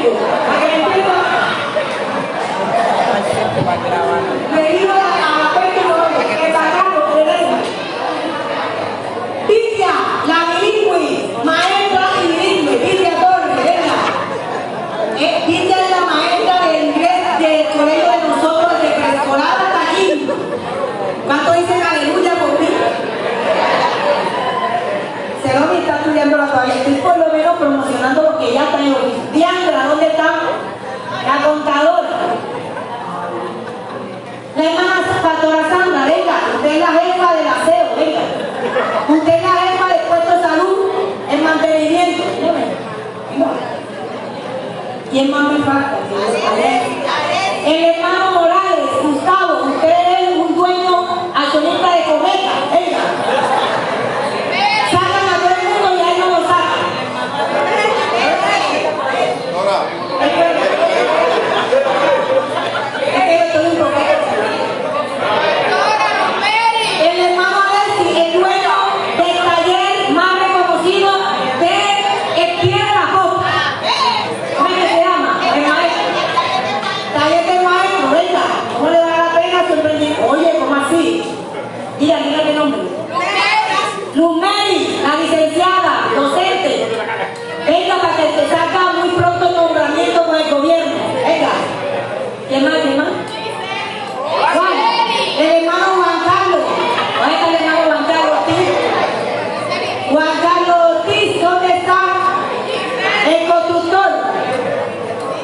explico. ¿Para que me explico? Le digo a la puerta que pagaron, que le den. Vicia, la bilingüe, maestra y bilingüe, Vicia Torres, venga. Vicia es la maestra de inglés del colegio de nosotros, de preescolar hasta aquí. ¿Cuánto dicen aleluya por mí? Ceromi está estudiando la todavía. Estoy por lo menos promocionando lo que ya está en el oficio. Diandra, ¿dónde está? La contadora. La hermana Pastora Sandra, venga, usted es la jefa del aseo, venga. Usted es la jefa del puesto de salud en mantenimiento. ¿Quién más me falta? El hermano Morales, Gustavo, usted es un dueño accionista de Cometa, venga. Sacan a todo el mundo y a él no lo sacan. El hermano Alessi, el dueño del taller más reconocido de Piedra Copa. ¿Cómo es que se llama? El maestro. Taller del maestro, venga. ¿Cómo le da la pena a su emprendimiento? Oye, ¿cómo así? Diga qué nombre. Luz Mary, la licenciada, docente. Venga para que se saca muy pronto el nombramiento con el gobierno. Venga. ¿Qué más? Juan, el hermano Juan Carlos. ¿Dónde está el hermano Juan Carlos Ortiz? Juan Carlos Ortiz, ¿dónde está? El constructor.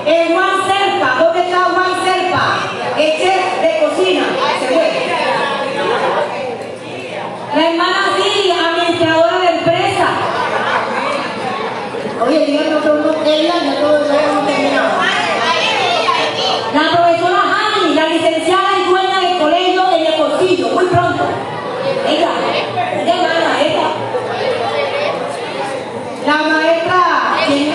El Juan Serpa, ¿dónde está Juan Serpa? El chef de cocina. Se fue. La hermana Siri, administradora de empresa. Oye, díganme otro nombre, ella ya todo lo hemos terminado. La profesora Hani, la licenciada y dueña del colegio en el Portillo, muy pronto. Venga, hermana, esta. La maestra. ¿Quién?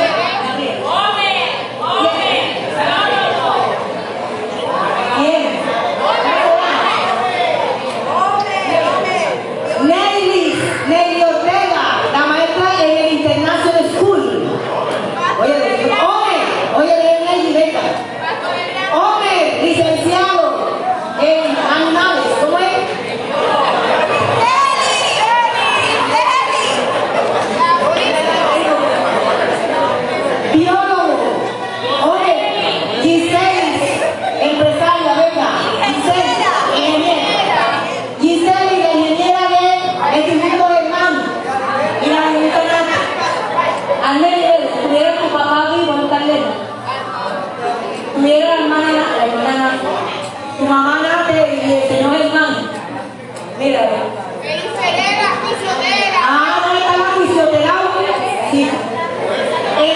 Nelly Ortega, la maestra en el International School. Oye, Nelly, venga. Hombre, licenciado en animales, ¿cómo es? Biólogo. Oye, Giselle, empresaria, venga. Giselle, ingeniera. Giselle, la ingeniera del Instituto de Hermano. Y la señorita Nata. Arnel, tuviera tu papá aquí, bueno, Carlena. Tuviera la hermana Nata. Tu mamá Nata y el señor hermano. Mira. ¿Dónde está la fisioterapia? Sí. El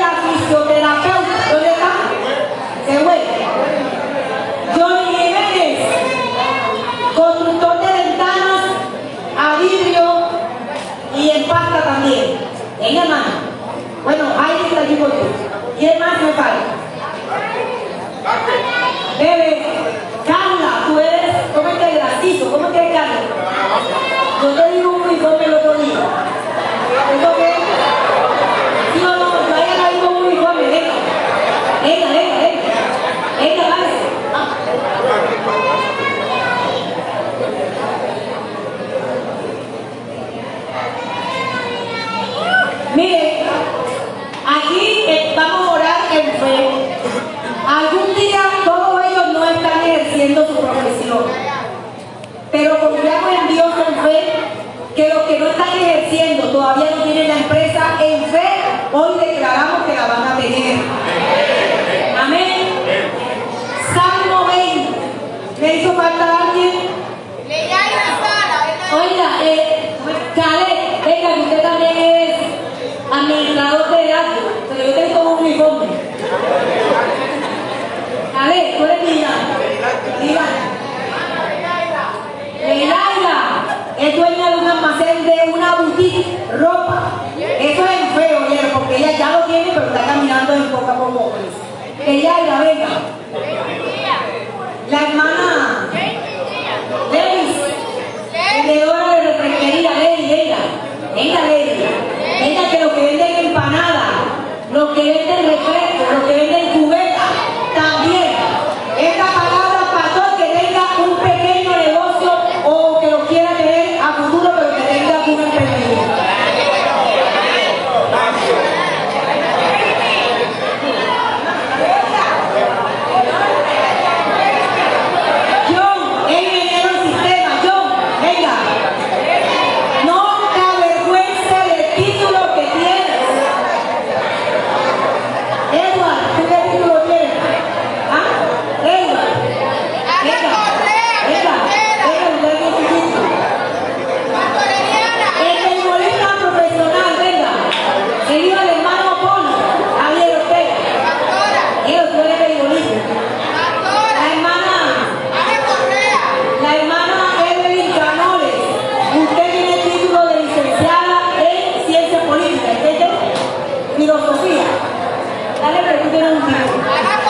la fisioterapeuta. ¿Dónde está? Se fue. Johnny Jiménez, constructor de ventanas a vidrio y en pasta también. Venga, hermano. Bueno, ahí está aquí por ti. ¿Quién más me falta? Bebe, Carla, tú eres, ¿cómo es que es gracioso? ¿Cómo es que es Carla? Yo te digo un uniforme el otro día. ¿Eso qué? ¿Sí o no? Yo a ella la digo un uniforme, venga. Venga, vale. Mire, aquí vamos a orar en fe. Algún día todos ellos no están ejerciendo su profesión, pero confiamos en Dios con fe que los que no están ejerciendo todavía no tienen la empresa en fe, hoy declaramos que la van a tener. Amén. Salmo 20. ¿Le hizo falta alguien? Oiga, Caleb, venga, que usted también es administrador de algo, pero yo tengo un uniforme. Caleb, tú eres Milán. Leila es dueña de un almacén de una boutique, ropa. Eso es feo, porque ella ya lo tiene, pero está caminando en poco a poco. Leila, venga. La hermana Leis, vendedora de refresquería, Leila. Venga, Leila. Venga, que los que venden empanadas, los que venden refresco, usted tiene un tipo.